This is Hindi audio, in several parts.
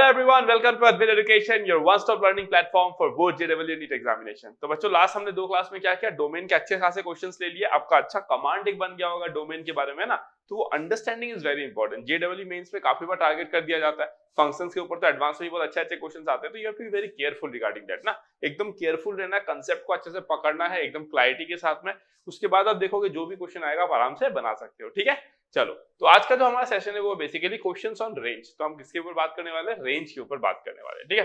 everyone, welcome to Advil Education, your one-stop learning platform for both JEE and NEET examination। तो बच्चों लास्ट हमने 2 क्लास में क्या किया, डोमेन के अच्छे खासे क्वेश्चंस ले लिए, आपका अच्छा कमांड एक बन गया होगा डोमेन के बारे में ना। तो वो understanding is very important. JEE mains में काफी बार टारगेट कर दिया जाता है, फंक्शंस के ऊपर तो एडवांस में बहुत अच्छे क्वेश्चंस आते हैं, तो you have to be very careful regarding that ना। एकदम केयरफुल रहना, कंसेप्ट को अच्छे से पकड़ना है एकदम क्लैरिटी के साथ में। उसके बाद आप देखोगे जो भी क्वेश्चन आएगा आप आराम से बना सकते हो। ठीक है, चलो तो आज का जो हमारा सेशन है वो बेसिकली क्वेश्चंस ऑन रेंज। तो हम किसके ऊपर बात करने वाले हैं, रेंज के ऊपर बात करने वाले हैं। ठीक है,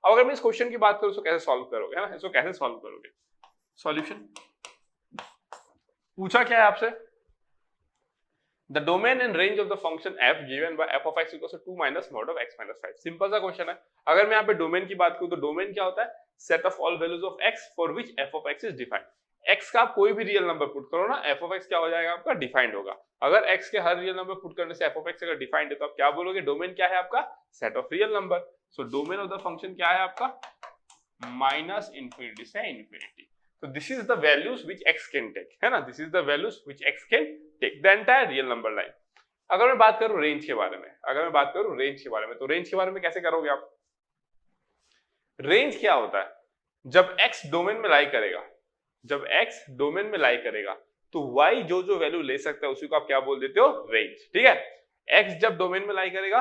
अब अगर मैं इस क्वेश्चन की बात करूं तो कैसे सॉल्व करोगे, है ना, इसको कैसे सॉल्व करोगे। सॉल्यूशन पूछा क्या है आपसे, the domain and range of the function f given by f of x equals to 2 minus mod of x minus 5। Simple सा क्वेश्चन है। अगर मैं यहाँ पे डोमेन की बात करूं तो डोमेन क्या होता है, set of all values of x for which f of x is defined. x का आप कोई भी रियल नंबर पुट करो ना, f of x क्या हो जाएगा आपका, डिफाइंड होगा। अगर x के हर रियल नंबर पुट करने से f of x अगर डिफाइंड है तो आप क्या बोलोगे, डोमेन क्या है आपका, set of real number. So domain of the function क्या है आपका, माइनस इंफिनिटी से इंफिनिटी। तो this is the values which x can take, है ना, this is the values which x can take the entire real number line. अगर मैं बात करूं रेंज के बारे में, तो रेंज के बारे में कैसे करोगे आप। रेंज क्या होता है, जब x डोमेन में लाई करेगा, तो y जो वैल्यू ले सकता है उसी को आप क्या बोल देते हो, रेंज। ठीक है, x जब डोमेन में लाई करेगा,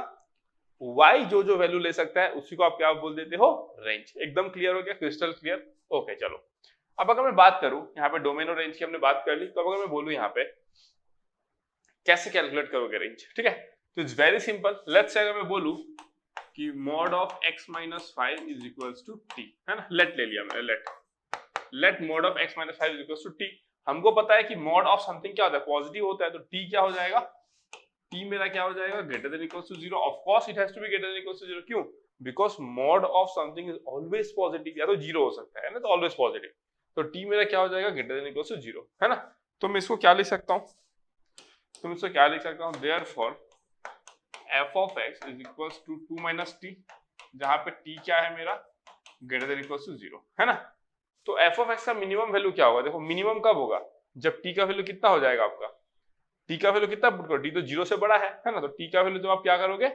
y जो वैल्यू ले सकता है उसी को आप क्या बोल देते हो, रेंज। एकदम क्लियर हो गया, क्रिस्टल क्लियर। ओके चलो, अब अगर मैं बात करूं यहाँ पे डोमेन और रेंज की हमने बात कर ली, तो अब अगर मैं बोलूं यहाँ पे कैसे कैलकुलेट करोगे रेंज। ठीक है, तो it's very simple. Let's say अगर मैं बोलूं कि mod of x minus 5 is equals to t, है ना, लेट ले लिया मैंने, late mod of x minus 5 is equals to t। हमको पता है कि mod of something क्या होता है, पॉजिटिव होता है, तो t क्या हो जाएगा, t मेरा क्या हो जाएगा, greater than equals to 0। Of course it has to be greater than equals to 0। क्यों, because mod of something is always positive, या तो 0 हो सकता है ना, तो ऑलवेज पॉजिटिव। तो t मेरा क्या हो जाएगा, ग्रेटर देन इक्वल्स टू 0, है ना। तो मैं इसको क्या लिख सकता हूं, therefore f of x is equals to 2 minus t, जहां पे t क्या है मेरा, ग्रेटर देन इक्वल्स टू 0, है ना। तो f of x का मिनिमम वैल्यू क्या होगा, देखो मिनिमम कब होगा, जब t का वैल्यू कितना हो जाएगा आपका, t का वैल्यू कितना पुट करो, t तो 0 से बड़ा है ना। तो t का वैल्यू जब आप क्या करोगे,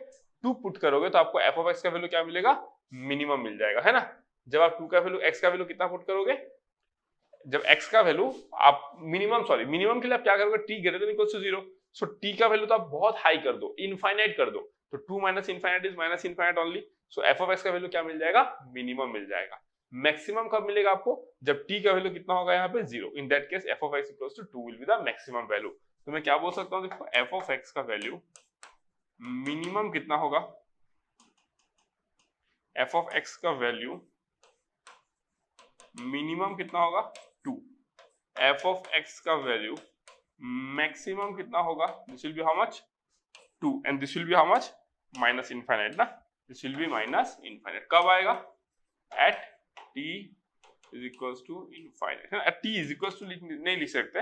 2 पुट करोगे तो आपको f of x का वैल्यू क्या मिलेगा, मिनिमम मिल जाएगा, है ना। जब आप 2 का वैल्यू x का वैल्यू कितना पुट करोगे, जब x का वैल्यू आप मिनिमम के लिए आप क्या करोगे, t greater than equals to 0। So t का वैल्यू तो आप बहुत हाई कर दो, इनफाइनाइट कर दो, तो 2 minus infinite is minus infinite only. So f of x का वैल्यू क्या मिल जाएगा, मिनिमम मिल जाएगा। मैक्सिमम कब मिलेगा आपको, जब t का वैल्यू कितना होगा यहाँ पे 0। In that case f of x equals to 2 will be the maximum value. तो मैं क्या बोल सकता हूँ, देखो f of x का वैल्यू मिनिमम कितना होगा, f of x का वैल्यू मिनिमम कितना होगा, 2। f of x का वैल्यू मैक्सिमम कितना होगा, this will be how much, 2, and this will be how much, minus infinite ना, this will be minus infinite. कब आएगा, at t is equals to infinite, है ना। t इज इक्वल्स टू नहीं लिख सकते,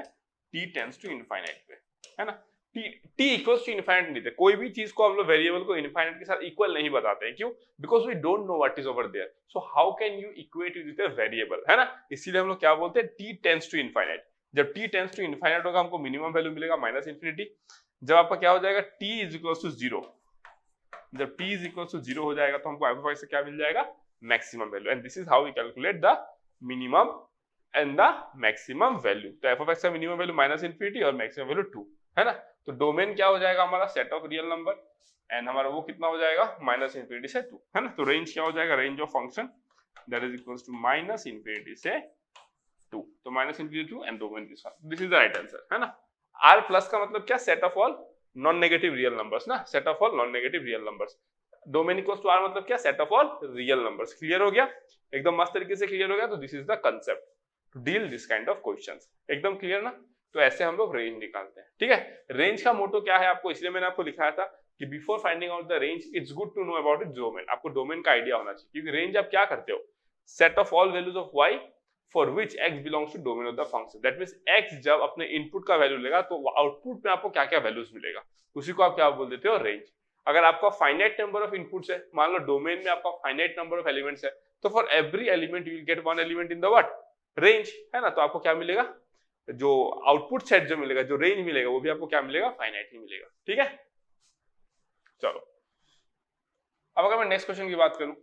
t टेंड्स टू इनफाइनाइट पे, है ना। t इक्वल्स टू इनफाइनाइट नहीं देते, कोई भी चीज को हम लोग वेरिएबल को इनफाइनाइट के साथ इक्वल नहीं बताते हैं। क्यों, because we don't know what is over there, so how can you equate it with a variable, है ना। इसीलिए हम लोग क्या बोलते हैं, t टेंड्स टू इनफाइनाइट। जब t टेंड्स टू इनफाइनाइट होगा हमको मिनिमम वैल्यू मिलेगा माइनस इनफिनिटी। जब आपका क्या हो जाएगा, t इज इक्वल्स टू 0, जब t इज इक्वल्स टू 0 हो जाएगा तो हमको f of x से क्या मिल जाएगा, maximum value. And this is how we calculate the minimum and the maximum value. तो f of x का मिनिमम वैल्यू माइनस इनफिनिटी और मैक्सिमम वैल्यू 2, है ना। तो डोमेन क्या हो जाएगा हमारा, set of real number, and हमारा वो कितना हो जाएगा, माइनस इनफिनिटी से 2, है ना। तो रेंज क्या हो जाएगा, range of function that is equals to minus infinity से 2। तो minus infinity 2 and domain this is the right answer, है ना। r प्लस का मतलब क्या, set of all non negative real numbers ना, set of all non negative real numbers. Domain equals to r मतलब क्या, set of all real numbers. Clear हो गया, एकदम मस्त तरीके से क्लियर हो गया। तो this is the concept to deal this kind of questions. एकदम क्लियर ना। तो ऐसे हम लोग रेंज निकालते हैं। ठीक है, रेंज का मोटो क्या है आपको, इसलिए मैंने आपको लिखाया था कि before finding out the range it's good to know about its domain. आपको डोमेन का आइडिया होना चाहिए, क्योंकि रेंज आप क्या करते हो, set of all values of y for which x belongs to domain of the function. That means x जब अपने इनपुट का वैल्यू लेगा तो आउटपुट में आपको क्या क्या वैल्यूज मिलेगा, उसी को आप क्या बोल देते हो, रेंज। अगर आपका फाइनाइट नंबर ऑफ इनपुट्स है, मान लो डोमेन में आपका फाइनाइट नंबर ऑफ एलिमेंट्स है, तो for every element you will get one element in the what, range, है ना। तो आपको क्या मिलेगा, जो आउटपुट सेट जो मिलेगा, जो रेंज मिलेगा, वो भी आपको क्या मिलेगा, फाइनाइट ही मिलेगा। ठीक है, चलो अब अगर मैं नेक्स्ट क्वेश्चन की बात करूं,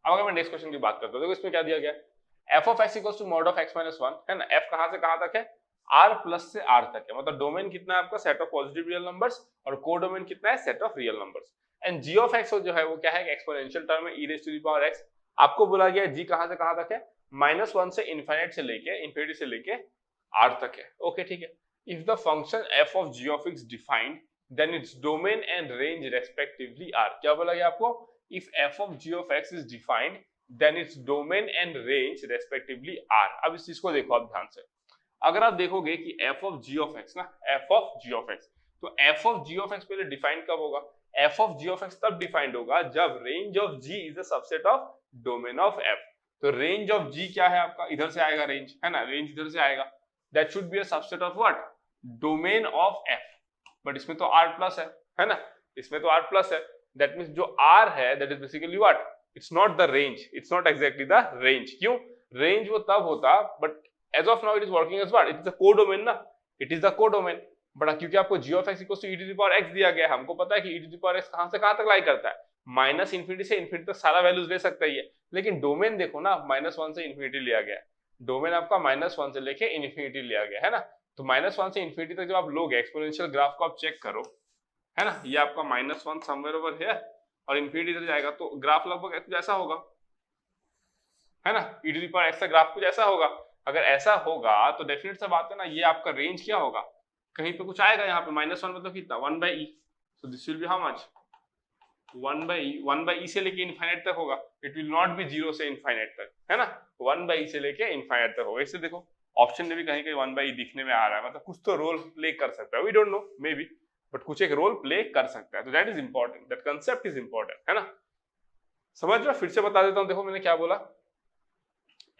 अब अगर मैं नेक्स्ट क्वेश्चन की बात करता हूं, देखो इसमें क्या दिया गया है, f of x equals to mod of x minus one, है ना। एफ कहां से कहां तक है, आर प्लस से आर तक है, मतलब डोमेन कितना है आपका, set of positive real numbers, और को डोमेन कितना है, set of real numbers. And g of x जो है वो क्या है, एक्सपोनेंशियल टर्म है, e raise to the power x. आपको बोला गया जी कहां से कहां तक है, -1 से इनफाइनाइट से लेके इंफिनिटी से लेके आर तक है। ओके ठीक है। If the function f of g of x defined then its domain and range respectively are. क्या बोला गया आपको, if f of g of x is defined then its domain and range respectively are. अब इस चीज को देखो आप ध्यान से, अगर आप देखोगे कि f of g of x ना, f of g of x, तो f of g of x पहले डिफाइंड कब होगा, f of g of x तब डिफाइंड होगा जब range of g is a subset of domain of f. तो रेंज ऑफ जी क्या है आपका, इधर से आएगा रेंज, है ना, रेंज इधर से आएगा, that should B a subset of what, domain of F. But इसमें तो आर प्लस है ना, इसमें तो आर प्लस है, दैट मींस जो आर है that is basically what, it's not the range, it's not exactly the range. क्यों, रेंज वो तब होता, but as of now it is working as what, it is the codomain ना, it is the codomain। बड़ा क्योंकि आपको g of x equals to e to the power x दिया गया है, हमको पता है कि e to the power x कहां से कहां तक लाई करता है, माइनस इंफिनिटी से इंफिनिटी तक सारा वैल्यूज ले सकता है ये, लेकिन डोमेन देखो ना, -1 से इंफिनिटी लिया गया है, डोमेन आपका -1 से लेके इंफिनिटी लिया गया है ना। तो -1 से इंफिनिटी तक जब आप लोगे, एक्सपोनेंशियल ग्राफ को आप चेक करो, है ना, ये आपका -1 समवेयर ओवर हियर और इंफिनिटी तक जाएगा, तो ग्राफ लगभग कुछ ऐसा होगा, है ना, e to the power x का ग्राफ कुछ ऐसा होगा। अगर ऐसा होगा तो डेफिनेट सा बात है ना, ये आपका रेंज क्या होगा, कहीं पे कुछ आएगा, यहाँ पे -1 मतलब कितना, 1/e, so this will be how much, 1/e से लेके इनफाइनाइट तक होगा, इट विल नॉट बी 0 से इनफाइनाइट तक, है ना, 1/e से लेके इनफाइनाइट तक होगा। इससे देखो ऑप्शन में भी कहीं कहीं 1/e दिखने में आ रहा है, मतलब कुछ तो रोल प्ले कर सकता है, we don't know maybe, but कुछ एक रोल प्ले कर सकता है, तो that is important, that concept is important, है ना। समझ रहे हो, फिर से बता देता हूँ, देखो मैंने क्या बोला,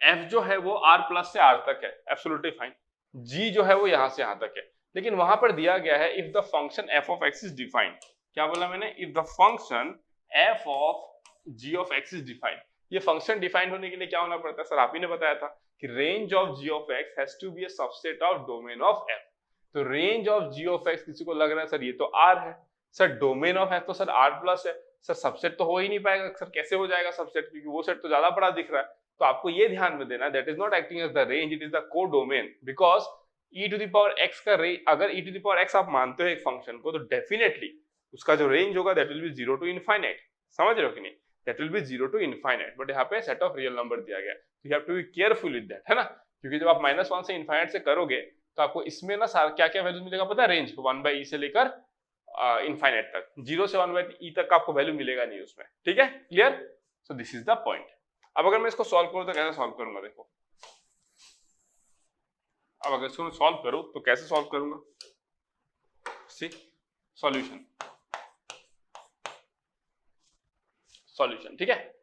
f जो है वो r प्लस से r तक है, एब्सोल्युटली फाइन, g जो है वो यहां से यहां तक है, लेकिन वहां पर दिया गया है if the function f of x is defined. क्या बोला मैंने, if the function f of g of x is defined. ये फंक्शन डिफाइंड होने के लिए क्या होना पड़ता है, सर आप ही ने बताया था कि range of g of x has to be a subset of domain of f। तो range of g of x किसी को लग रहा है सर ये तो r है, सर डोमेन ऑफ f तो सर r प्लस है, सर सबसेट तो हो ही नहीं पाएगा, सर कैसे हो जाएगा सबसेट, क्योंकि वो सेट तो ज्यादा बड़ा दिख रहा है। तो आपको ये ध्यान में देना, that is not acting as the range, it is the codomain, because e to the power x का रेंज, अगर e to the power x आप मानते हो एक फंक्शन को, तो डेफिनेटली उसका जो रेंज होगा that will be 0 to infinite. समझ रहे हो कि नहीं, that will be 0 to infinite, but यहाँ पे सेट ऑफ रियल नंबर दिया गया है, तो you have to be careful with that, है ना, क्योंकि जब आप -1 से इनफाइनाइट से करोगे तो आपको इसमें ना क्या क्या वैल्यू मिलेगा पता है, रेंज 1/e से लेकर इनफाइनाइट तक, 0 से 1/e तक का आपको वैल्यू मिलेगा नहीं उसमें, ठीक है, clear. So this is the point. अब अगर मैं इसको सॉल्व करूं तो कैसे सॉल्व करूंगा, देखो अब अगर इसको मैं सॉल्व करूं तो कैसे सॉल्व करूंगा, सी सॉल्यूशन, सॉल्यूशन, ठीक है।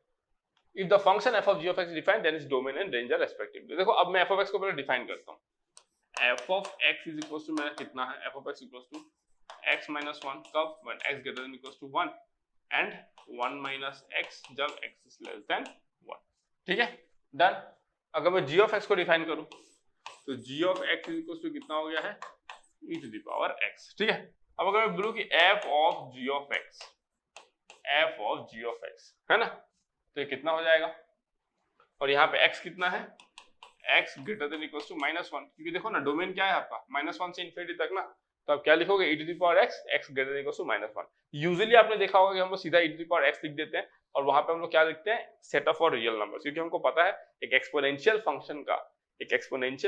If the function f of g of x is defined then its domain and range are respectively। देखो अब मैं f of x को पहले डिफाइन करता हूं, f of x is equal to मेरा कितना है, f of x equal to x minus 1 कब, when x greater than equals to 1 and 1 minus x जब x is less than 1, ठीक है, डन। अगर मैं g of x को डिफाइन करूं तो g of x is equal to कितना हो गया है, e to the power x, ठीक है। अब अगर मैं बोलूं कि f of g of x, f of g of x, है ना, तो ये कितना हो जाएगा, और यहाँ पे x कितना है, x greater than equal to -1, क्योंकि देखो ना डोमेन क्या है आपका -1 से इंफिनिटी तक ना, तो आप क्या लिखोगे, e to the power x, x greater than equal to -1। Usually आपने देखा होगा कि हम लोग सीधा e to the power x लिख देते हैं, और वहां पे हम लोग क्या लिखते हैं, सेट ऑफ और रियल नंबर्स, क्योंकि हमको पता है एक एक्सपोनेंशियल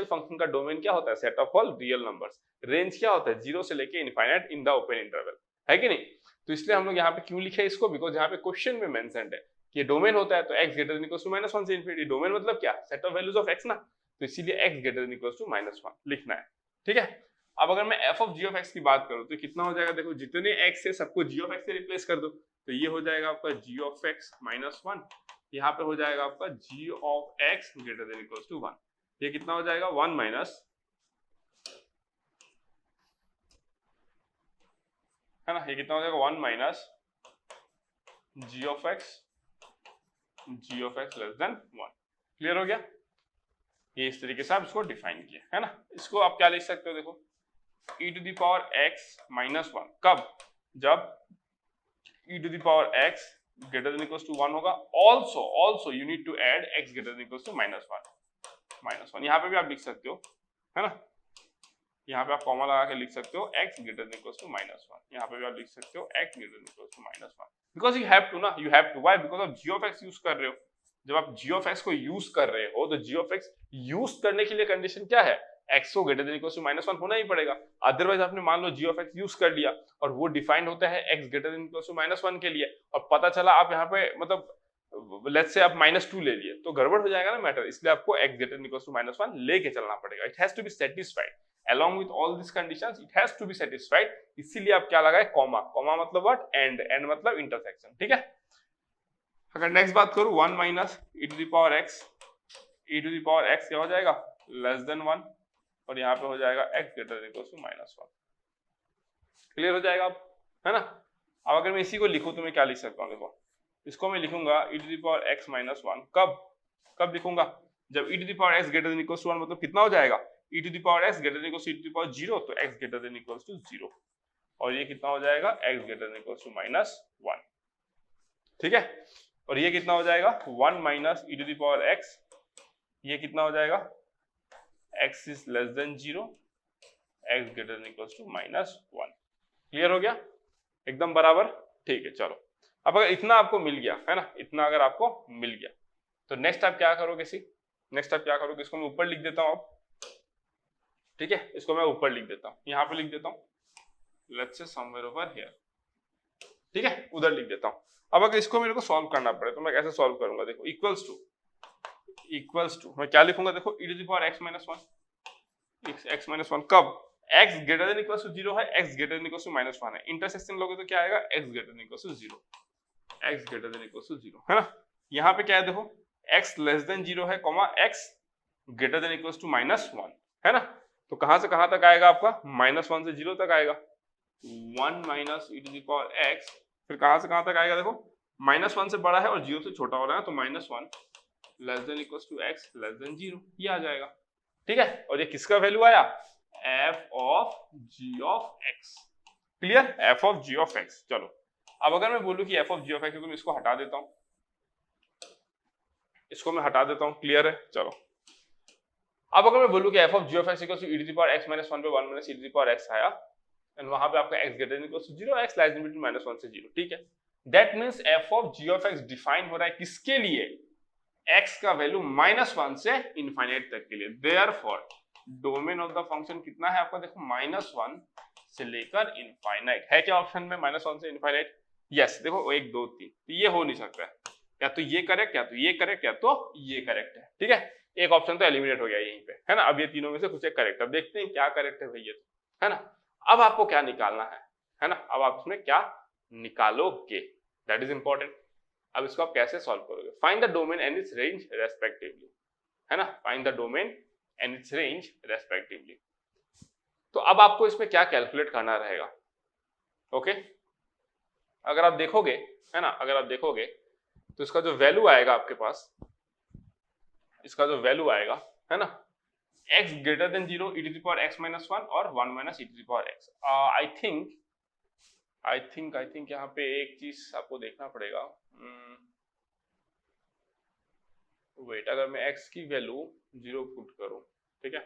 फंक्शन का डोमेन क्या होता है, set of all real numbers, range क्या होता है 0 से लेके infinite in the open interval, है कि नहीं। तो इसलिए हम लोग यहाँ पे क्यों लिखे इसको, बिकॉज यहाँ पे क्वेश्चन में मेंशन्ड है कि ये डोमेन होता है, तो x greater than equals to -1 से इंफिनिटी, डोमेन मतलब क्या, set of values of x ना, तो इसीलिए x greater than equals to -1 लिखना है, ठीक है। अब अगर मैं f of g of x की बात करूं तो कितना हो जाएगा, देखो जितने x है सबको g ऑफ x से रिप्लेस कर दो, तो ये हो जाएगा आपका g ऑफ x -1, यहाँ पे हो जाएगा आपका g of x greater than equals to 1, ये कितना हो जाएगा 1 माइनस, है ना, ये कितना हो जाएगा 1 minus g of x less than 1, clear हो गया। ये इस तरीके से आप इसको डिफाइन किए, है ना। इसको आप क्या लिख सकते हो, देखो e to the power x minus 1 कब, जब e to the power x greater than equals to 1 होगा। Also you need to add x greater than equals to -1 यहाँ पे भी आप लिख सकते हो, है ना। यहाँ पे आप कॉमा लगा के लिख सकते हो x greater than equals to -1, यहाँ पे भी आप लिख सकते हो x greater than equals to -1, because you have to ना, you have to, why, because आप g ऑफ x यूज कर रहे हो। जब आप g ऑफ x को यूज कर रहे हो तो g ऑफ x यूज करने के लिए कंडीशन क्या है, x को ग्रेटर देन इक्वल्स टू -1 होना ही पड़ेगा। अदरवाइज आपने मान लो g ऑफ x यूज कर लिया और वो डिफाइंड होता है x greater than equals to -1 के लिए, और पता चला आप यहाँ पे मतलब लेट्स से आप -2 ले लिए तो गड़बड़ हो जाएगा ना मैटर, इसलिए आपको x greater than equals to -1 लेके चलना पड़ेगा। It has to be satisfied along with all these conditions, it has to be satisfied, इसीलिए आप क्या लगाए, कॉमा। कॉमा मतलब व्हाट, एंड मतलब इंटरसेक्शन, ठीक है। अगर नेक्स्ट बात करूं 1 minus e to the power x, e to the power x क्या हो जाएगा, लेस देन 1, और यहाँ पे हो जाएगा x greater than equal to -1। Clear हो जाएगा अब, है ना। अब अगर मैं इसी को लिखूं तो मैं क्या लिख सकता हूँ, देखो इसको मैं लिखूंगा e to the power x minus 1 कब लिखूंगा, जब e to the power x greater than equal to 1 मतलब कितना हो जाएगा, e to the power x greater than equal to e to the power 0, तो x greater than equal to 0, और ये कितना हो जाएगा, x greater than equal to -1, ठीक है। और ये कितना हो जाएगा 1 minus e to the power x, ये कितना हो जाएगा x is less than 0, x greater than equal to -1। Clear हो गया एकदम बराबर, ठीक है। चलो अब अगर इतना आपको मिल गया, है ना, इतना अगर आपको मिल गया तो नेक्स्ट आप क्या करोगे, नेक्स्ट आप क्या करोगे, इसको मैं ऊपर लिख देता हूँ, ठीक है, इसको मैं ऊपर लिख देता हूँ, यहाँ पे लिख देता हूँ, let's say somewhere over here, ठीक है, उधर लिख देता हूँ। अब अगर इसको मेरे को सॉल्व करना पड़े तो मैं कैसे सॉल्व करूंगा, देखो इक्वल्स टू मैं क्या लिखूंगा, देखो e to the power x minus 1 कब, x greater than equals to 0 है, x greater than equals to -1 है, इंटरसेक्शन लोगे तो क्या आएगा, x greater than equals to 0, x greater than equals to 0, है ना। यहाँ पे क्या है, देखो x लेस देन 0 है, comma x greater than equals to -1, है ना। तो कहां से कहां तक आएगा आपका, -1 से 0 तक आएगा, 1 minus e to the power x, फिर कहां से कहां तक आएगा, देखो -1 से बड़ा है और 0 से छोटा हो रहा है, तो -1 less than equals to x less than 0, ये आ जाएगा, ठीक है। और ये किसका वैल्यू आया, f of g of x, clear, f of g of x। चलो अब अगर मैं बोलूं कि f of g of x, तो मैं इसको हटा देता हूं, इसको मैं हटा देता हूं, क्लियर है। चलो अब अगर मैं बोलूं कि f of g of x equals to e to the power x minus 1 पे 1 minus e to the power x आया, एंड वहां पे आपका x greater than equals to 0, x less than between -1 से 0, ठीक है। That means f of g of x define हो रहा है किसके लिए, x का वैल्यू -1 से इनफाइनाइट तक के लिए। Therefore domain of the function कितना है आपका, देखो -1 से लेकर इनफाइनाइट है, क्या ऑप्शन में -1 से इनफाइनाइट, यस। देखो 1 2 3, तो ये हो नहीं सकता है, या तो ये करेक्ट, या तो ये करेक्ट, या तो ये करेक्ट है, ठीक है। एक ऑप्शन तो एलिमिनेट हो गया यहीं पे, है ना। अब ये तीनों में से कुछ एक करेक्ट, अब देखते हैं क्या करेक्ट है भैया, है ना। अब आपको क्या निकालना है ना, अब आप इसमें क्या निकालोगे, दैट इज इंपॉर्टेंट। अब इसको आप कैसे सॉल्व करोगे, find the domain and it's range respectively, है ना, find the domain and it's range respectively. तो अब आपको इसमें क्या कैलकुलेट करना रहेगा, ओके। अगर आप देखोगे, है ना, अगर आप देखोगे तो इसका जो वैल्यू आएगा आपके पास, इसका जो वैल्यू आएगा, है ना, x greater than 0, e to the power x minus 1 और 1 minus e to the power x। I think यहाँ पे एक चीज आपको देखना पड़ेगा, वेट, अगर मैं x की वैल्यू 0 पुट करूं, ठीक है,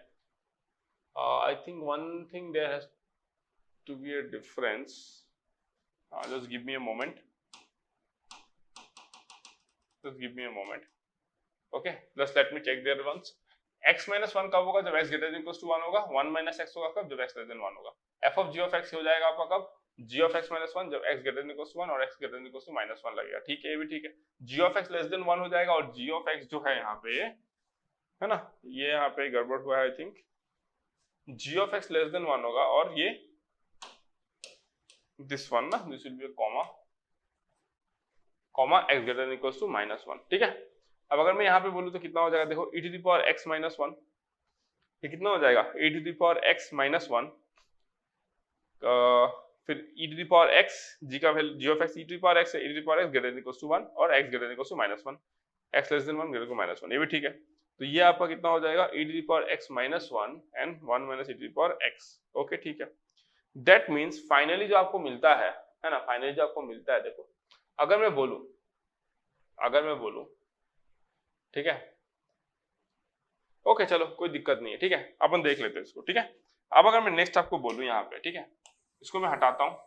I think one thing there has to be a difference, just give me a moment, okay, just let me check there once। x minus 1 कब होगा, जब x greater than equals to 1 होगा, 1 minus x होगा कब, जब x less than 1 होगा। f of g of x हो जाएगा आपका कब, g of x minus 1, जब x greater than equals to 1 और x greater than equals to -1 लगेगा, ठीक है, ये भी ठीक है। g of x less than 1 हो जाएगा, और g of x जो है यहाँ पे, है ना, ये यहाँ पे गड़बड़ हुआ है, I think g of x less than 1 होगा, और ये दिस वन ना, this will be a comma x greater than equals to -1, ठीक है। अब अगर मैं यहाँ पे बोलूँ तो कितना हो जाएगा, देखो e to the power x minus 1, ये कितना हो जाएगा, e to the power x minus 1, फिर e to the power x, g का value g of x e to the power x है, e to the power x greater than equals to 1 और x greater than equals to -1, x less than 1 greater को -1, ये भी ठीक है। तो ये आपका कितना हो जाएगा e to the power x minus 1 and 1 minus e to the power x। Okay ठीक है, दैट मीन्स फाइनली जो आपको मिलता है ना, फाइनली जो आपको मिलता है, देखो अगर मैं बोलूं ठीक है, ओके चलो कोई दिक्कत नहीं है, ठीक है अपन देख लेते हैं इसको, ठीक है। अब अगर मैं नेक्स्ट आपको बोलूं यहाँ पे, ठीक है, इसको मैं हटाता हूँ,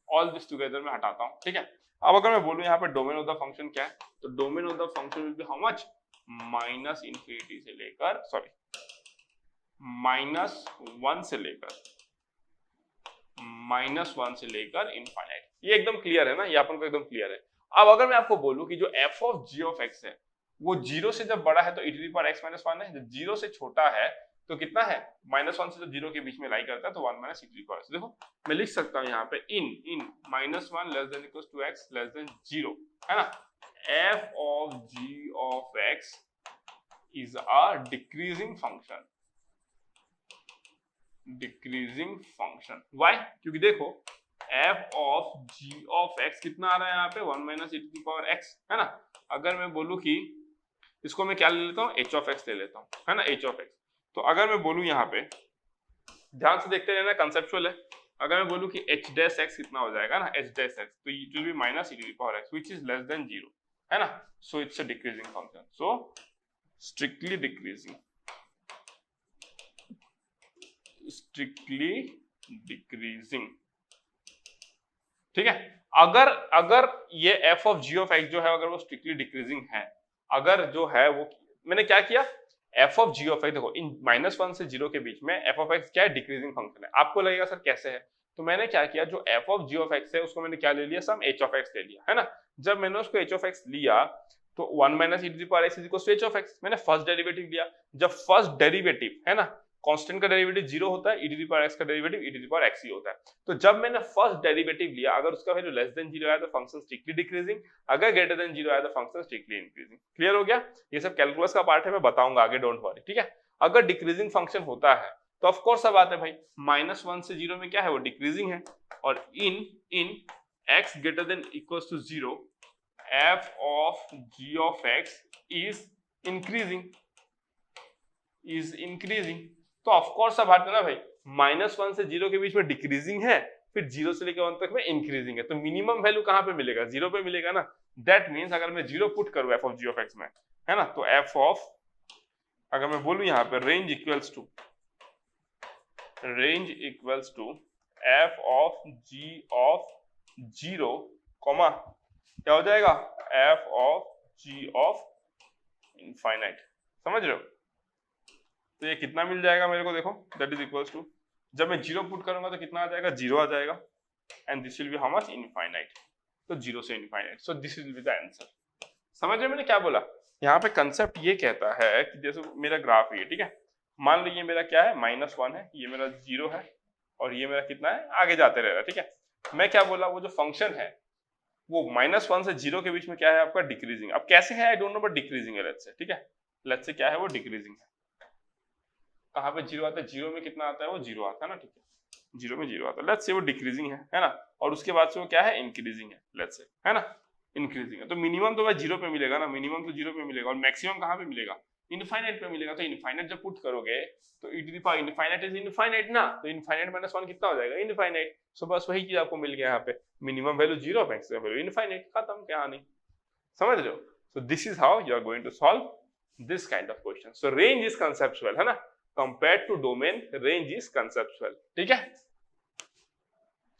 ऑल दिस टुगेदर में हटाता हूँ, ठीक है। अब अगर मैं बोलूं यहाँ पे डोमेन ऑफ द फंक्शन क्या है, तो domain of the function will be how much, minus infinity से लेकर -1 से लेकर इनफाइनाइट। ये एकदम क्लियर है ना, ये अपन को एकदम क्लियर है। अब अगर मैं आपको बोलूं कि जो f of g of x है वो 0 से जब बड़ा है तो e to the power x minus 1 है, जब 0 से छोटा है तो कितना है, -1 से जब 0 के बीच में लाई करता है तो 1 minus e to the power. देखो मैं लिख सकता हूं यहाँ पे in -1 less than equals to x less than 0, है ना। f of g of x is a decreasing function. Why? क्योंकि देखो f of g of x कितना आ रहा है यहाँ पे, 1 minus e to the power x, है ना। अगर मैं बोलूं कि इसको मैं क्या ले लेता हूँ, h ऑफ x ले लेता हूँ, है ना, h ऑफ x। तो अगर मैं बोलूं यहाँ पे, ध्यान से देखते रहना, कंसेप्चुअल है। अगर मैं बोलूं कि h डैश x कितना हो जाएगा ना, h डैश x, तो it will be minus e to the power x which is less than 0, है ना। So it's a decreasing function, so strictly decreasing, ठीक है। अगर ये f of g of x जो है अगर वो स्ट्रिक्टली डिक्रीजिंग है, अगर जो है वो, मैंने क्या किया, f of g of x, देखो इन -1 से 0 के बीच में f ऑफ x क्या है, डिक्रीजिंग फंक्शन है। आपको लगेगा सर कैसे है, तो मैंने क्या किया, जो f of g of x है उसको मैंने क्या ले लिया, सम h ऑफ x ले लिया, है ना। जब मैंने उसको h ऑफ x लिया तो 1 minus e to the power x is equal to h of x, मैंने फर्स्ट डेरिवेटिव लिया। जब फर्स्ट डेरिवेटिव, है ना, कांस्टेंट का डेरिवेटिव 0 होता है, e to the power x का derivative e to the power x ही होता है। तो जब मैंने फर्स्ट डेरिवेटिव लिया, अगर उसका वैल्यू लेस देन 0 आया तो फंक्शन स्ट्रिक्टली डिक्रीजिंग, अगर ग्रेटर देन 0 आया तो फंक्शन स्ट्रिक्टली इंक्रीजिंग। क्लियर हो गया? ये सब कैलकुलस का पार्ट है, मैं बताऊंगा आगे, डोंट वरी, ठीक है। अगर डिक्रीजिंग फंक्शन होता है तो ऑफ कोर्स सब बात है भाई, -1 से 0 में क्या है, वो डिक्रीजिंग है, और in x greater than equals to 0 f of g of x is increasing. तो ऑफ कोर्स सब बात है ना भाई, -1 से 0 के बीच में डिक्रीजिंग है, फिर 0 से लेकर 1 तक में इंक्रीजिंग है, तो मिनिमम वैल्यू कहां पे मिलेगा, 0 पे मिलेगा ना। दैट मींस अगर मैं 0 पुट करूं f of g of x में, है ना, तो f ऑफ, अगर मैं बोलूं यहाँ पे range equals to f of g of 0, क्या हो जाएगा, f of g of infinite. समझ रहे हो? तो ये कितना मिल जाएगा मेरे को, देखो दैट इज इक्वल्स टू, जब मैं 0 पुट करूंगा तो कितना आ जाएगा, 0 आ जाएगा, and this will be how much, infinite. तो 0 से infinite, so this will be the answer. समझ रहे मैंने क्या बोला? यहाँ पे कंसेप्ट ये कहता है कि जैसे मेरा ग्राफ है, ठीक है, मान लीजिए मेरा क्या है, -1 है, ये मेरा 0 है, और ये मेरा कितना है, आगे जाते रहेगा, ठीक है। मैं क्या बोला, वो जो फंक्शन है वो -1 से 0 के बीच में क्या है आपका, डिक्रीजिंग। अब कैसे है I don't know, but decreasing है, लेट्स से, ठीक है, लेट्स से क्या है वो डिक्रीजिंग है। कहाँ पे 0 आता है, 0 में कितना आता है, वो 0 आता है ना, ठीक है, 0 में 0 आता है, लेट्स से वो डिक्रीजिंग है ना, और उसके बाद से वो क्या है, इंक्रीजिंग है, लेट्स से, है ना, इंक्रीजिंग है। तो मिनिमम तो भाई 0 पे मिलेगा ना, मिनिमम तो 0 पे मिलेगा, और मैक्सिमम कहाँ पे मिलेगा, इनफाइनाइट पे मिलेगा। तो इनफाइनाइट जब पुट करोगे तो e to the power infinite is infinite ना, तो इनफाइनाइट -1 कितना हो जाएगा, इनफाइनाइट। सो बस वही चीज आपको मिल गया यहाँ पे, minimum value 0, maximum value infinite, खत्म, क्या नहीं। समझ रहे हो? So this is how you are going to solve this kind of question. So range is conceptual, है ना, compared to domain range is conceptual, ठीक है।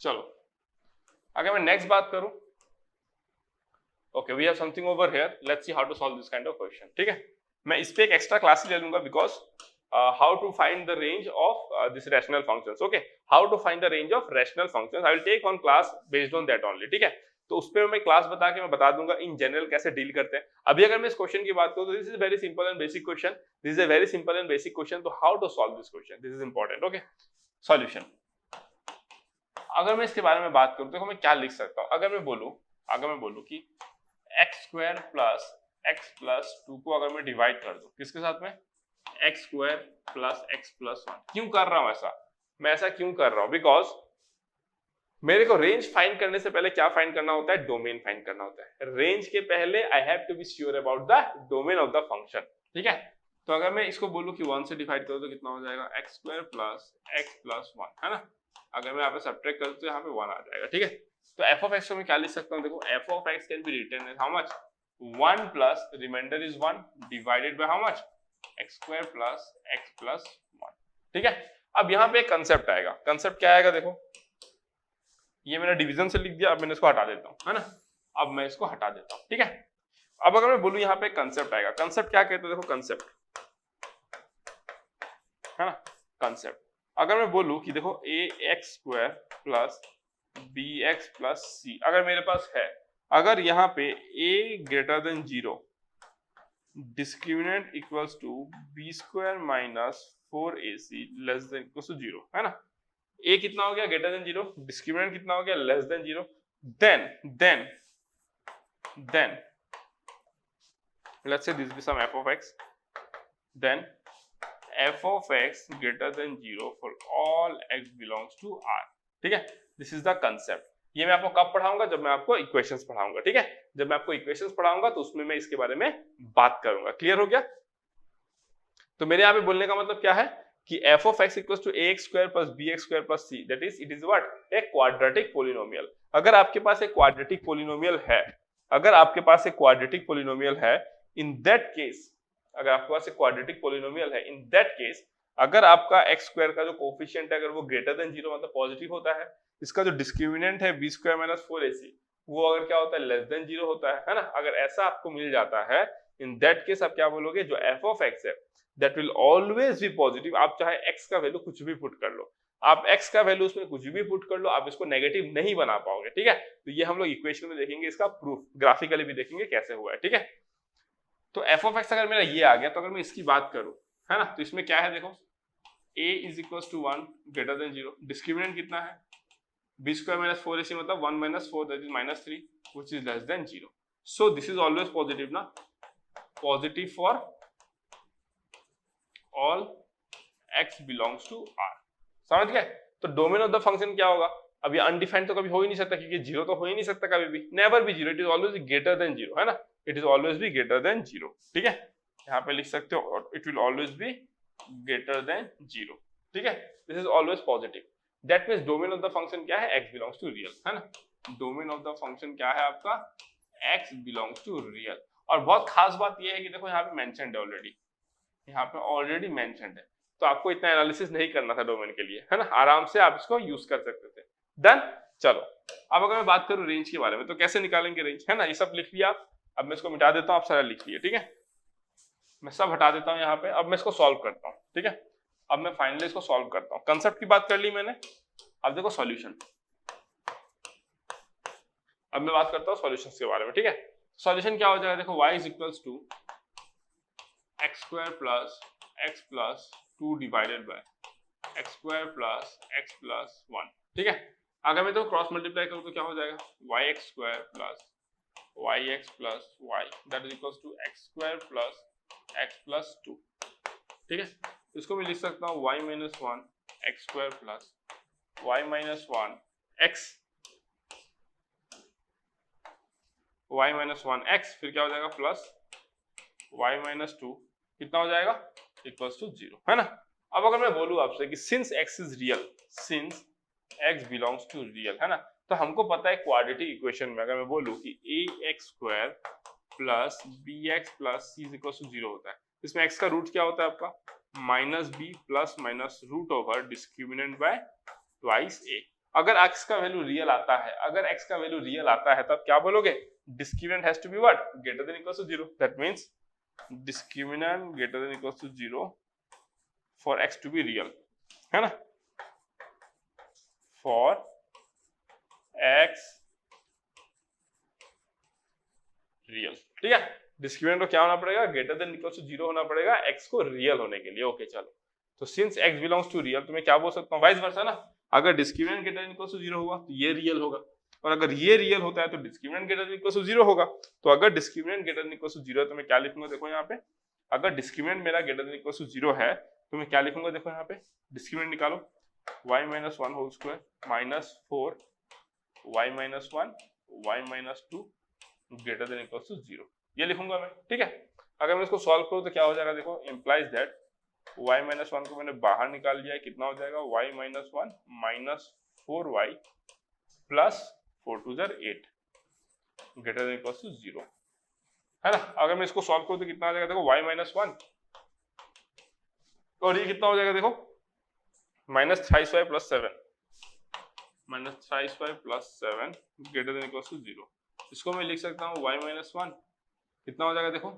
चलो अगर मैं नेक्स्ट बात करूं, okay we have something over here, let's see how to solve this kind of question, ठीक है। मैं इस पे एक एक्स्ट्रा क्लास ले लूंगा, because how to find the range of this rational functions, okay, how to find the range of rational functions, I will take one class based on that only, ठीक है। तो उस पे मैं क्लास बता के मैं बता दूंगा इन जनरल कैसे डील करते हैं। अभी अगर मैं इस क्वेश्चन की बात करूं तो this is very simple and basic question, this is a very simple and basic question, तो how to solve this question, this is important, okay. Solution, अगर मैं इसके बारे में बात करूं तो मैं क्या लिख सकता हूं, अगर मैं बोलूं कि x² प्लस x प्लस 2 को अगर मैं डिवाइड कर दूं किसके साथ में, x² प्लस x प्लस 1। क्यों कर रहा हूं ऐसा, मैं ऐसा क्यों कर रहा हूं, बिकॉज मेरे को रेंज फाइंड करने से पहले क्या फाइंड करना होता है, डोमेन फाइंड करना होता है। रेंज के पहले I have to be sure about the domain of the function, ठीक है। तो अगर मैं इसको बोलूँ कि 1 से डिवाइड करो तो कितना हो जाएगा x square plus x plus 1, है ना। अगर मैं यहाँ पे सब्ट्रैक्ट करूँ तो यहाँ पे 1 आ जाएगा, ठीक है। तो f ऑफ x को मैं क्या लिख सकता हूँ, देखो f of x can be written as how much 1 plus reminder is 1 divided by how much x square plus x plus 1, ठीक है। अब यहाँ पे एक कंसेप्ट आएगा, कंसेप्ट क्या आएगा, देखो ये मैंने डिवीजन से लिख दिया, अब मैंने इसको हटा देता हूँ, है ना। अब मैं इसको हटा देता हूँ, ठीक है। अब अगर मैं बोलूँ यहाँ पे कंसेप्ट आएगा, कंसेप्ट क्या कहते हैं, देखो कंसेप्ट, है ना। कंसेप्ट अगर मैं बोलूँ कि देखो ax square plus bx plus c अगर मेरे पास है, अगर यहाँ पे a greater than 0, discriminant equals to b square minus 4ac less than equals to 0, है ना। a कितना हो गया, ग्रेटर देन 0, डिस्क्रिमिनेंट कितना हो गया, less than 0, then let's say this be some f of x, then f of x greater than 0 for all x belongs to R, ठीक है। This is the concept. ये मैं आपको कब पढ़ाऊंगा, जब मैं आपको इक्वेशंस पढ़ाऊंगा, ठीक है। जब मैं आपको इक्वेशंस पढ़ाऊंगा तो उसमें मैं इसके बारे में बात करूंगा, क्लियर हो गया। तो मेरे यहाँ पे बोलने का मतलब क्या है कि f of x equals to ax square plus bx square plus c, that is it is what, a quadratic polynomial। अगर आपके पास एक क्वाड्रेटिक पोलिनोमियल है, अगर आपके पास एक क्वाड्रेटिक पोलिनोमियल है, इन दैट केस, अगर आपके पास एक क्वाड्रेटिक पोलिनोमियल है, इन दैट केस अगर आपका x स्क्वायर का जो कोफिशिएंट है अगर वो ग्रेटर देन 0 मतलब पॉजिटिव होता है, इसका जो डिस्क्रिमिनेंट है b स्क्वायर माइनस 4ac वो अगर क्या होता है, लेस देन 0 होता है ना। अगर ऐसा आपको मिल जाता है, इन दैट केस आप क्या बोलोगे, जो f ऑफ x है that will always be positive. आप चाहे x का वैल्यू कुछ भी पुट कर लो, आप x का वैल्यू उसमें कुछ भी पुट कर लो, आप इसको नेगेटिव नहीं बना पाओगे, ठीक है। तो ये हम लोग इक्वेशन में देखेंगे, इसका प्रूफ ग्राफिकली भी देखेंगे कैसे हुआ है, ठीक है। तो f ऑफ x अगर मेरा ये आ गया, तो अगर मैं इसकी बात करूं, है ना, तो इसमें क्या है, देखो a is equals to 1 greater than 0, discriminant कितना है, b स्क्वायर माइनस 4ac मतलब 1 minus 4 that is minus 3 which is less than 0। So this is always positive ना, positive for all x belongs to r, समझ गए। तो डोमेन ऑफ द फंक्शन क्या होगा, अब ये अनडिफाइंड तो कभी हो ही नहीं सकता, क्योंकि 0 तो हो ही नहीं सकता कभी भी, never be 0, it is always greater than 0, है ना, it is always be greater than 0, ठीक है। यहाँ पे लिख सकते हो it will always be greater than 0, ठीक है। This is always positive, that means domain of the function क्या है, x बिलोंग्स टू रियल, है ना। डोमेन ऑफ द फंक्शन क्या है आपका, x बिलोंग्स टू रियल। और बहुत खास बात ये है कि देखो यहाँ पे मेंशन्ड है ऑलरेडी, यहाँ पे ऑलरेडी मेंशन्ड है, तो आपको इतना एनालिसिस नहीं करना था डोमेन के लिए, है ना, आराम से आप इसको यूज कर सकते थे। डन। चलो अब अगर मैं बात करूं रेंज के बारे में, तो कैसे निकालेंगे रेंज, है ना, ये सब लिख लिया। अब मैं इसको मिटा देता हूं, आप सारा लिख लिया, ठीक है। मैं सब हटा देता हूं यहाँ पे, अब मैं इसको सॉल्व करता हूँ, ठीक है। अब मैं फाइनली इसको सॉल्व करता हूँ, कंसेप्ट की बात कर ली मैंने, अब देखो सॉल्यूशन। अब मैं बात करता हूँ सॉल्यूशंस के बारे में, ठीक है। सॉल्यूशन क्या हो जाएगा, देखो y is equals to x square plus x plus 2 divided by x square plus x plus 1, ठीक है। अगर मैं तो क्रॉस मल्टीप्लाई करूँ तो क्या हो जाएगा, yx square plus yx plus y that is equals to x square plus x plus 2, ठीक है। इसको मैं लिख सकता हूँ y minus 1 x square plus y minus 1 x y minus 1 x, फिर क्या हो जाएगा प्लस y माइनस 2 कितना हो जाएगा, इक्वल्स टू 0, है ना। अब अगर मैं बोलूं आपसे कि since x is real, since x belongs to real, है ना, तो हमको पता है क्वाड्रेटिक इक्वेशन में अगर मैं बोलूं कि ax square plus bx plus c is equals to 0 होता है, इसमें x का रूट क्या होता है आपका, minus b plus minus root over discriminant by twice a। अगर x का वैल्यू रियल आता है, अगर x का वैल्यू रियल आता है तब क्या बोलोगे, discriminant has to be what, greater than equals to 0, that means discriminant greater than equals to 0 for x to be real, है ना, for x real, ठीक है। डिस्क्रिमिनेंट को क्या होना पड़ेगा, ग्रेटर देन इक्वल्स टू 0 होना पड़ेगा x को रियल होने के लिए, ओके। चलो तो since x belongs to real, तो मैं क्या बोल सकता हूँ, वाइस वर्सा ना, अगर discriminant greater than equals to 0 हुआ तो ये रियल होगा, और अगर ये रियल होता है तो discriminant greater than equals to 0 होगा। तो अगर discriminant greater than equals to 0 है तो मैं क्या लिखूंगा, देखो यहाँ पे, अगर डिस्क्रिमिनेंट मेरा ग्रेटर देन इक्वल्स टू 0 है तो मैं क्या लिखूंगा, देखो यहाँ पे डिस्क्रिमिनेंट निकालो, y minus 1 whole square minus 4 y minus 1 y minus 2 greater than equals to 0, ये लिखूंगा मैं, ठीक है। अगर मैं इसको सॉल्व करूँ तो क्या हो जाएगा, देखो implies that y minus one को मैंने बाहर निकाल लिया है, कितना हो जाएगा y minus one minus 4y plus 4 to ज़र 8 ग्रेटर देन इक्वल टू 0, है ना। अगर मैं इसको सॉल्व करूँ तो कितना आ जाएगा, देखो y माइनस वन और ये कितना हो जाएगा, देखो minus 23y plus 7 minus 23y plus 7 greater than equal to 0। इसको मैं लिख सकता हूँ y माइनस वन कितना हो जाएगा, देखो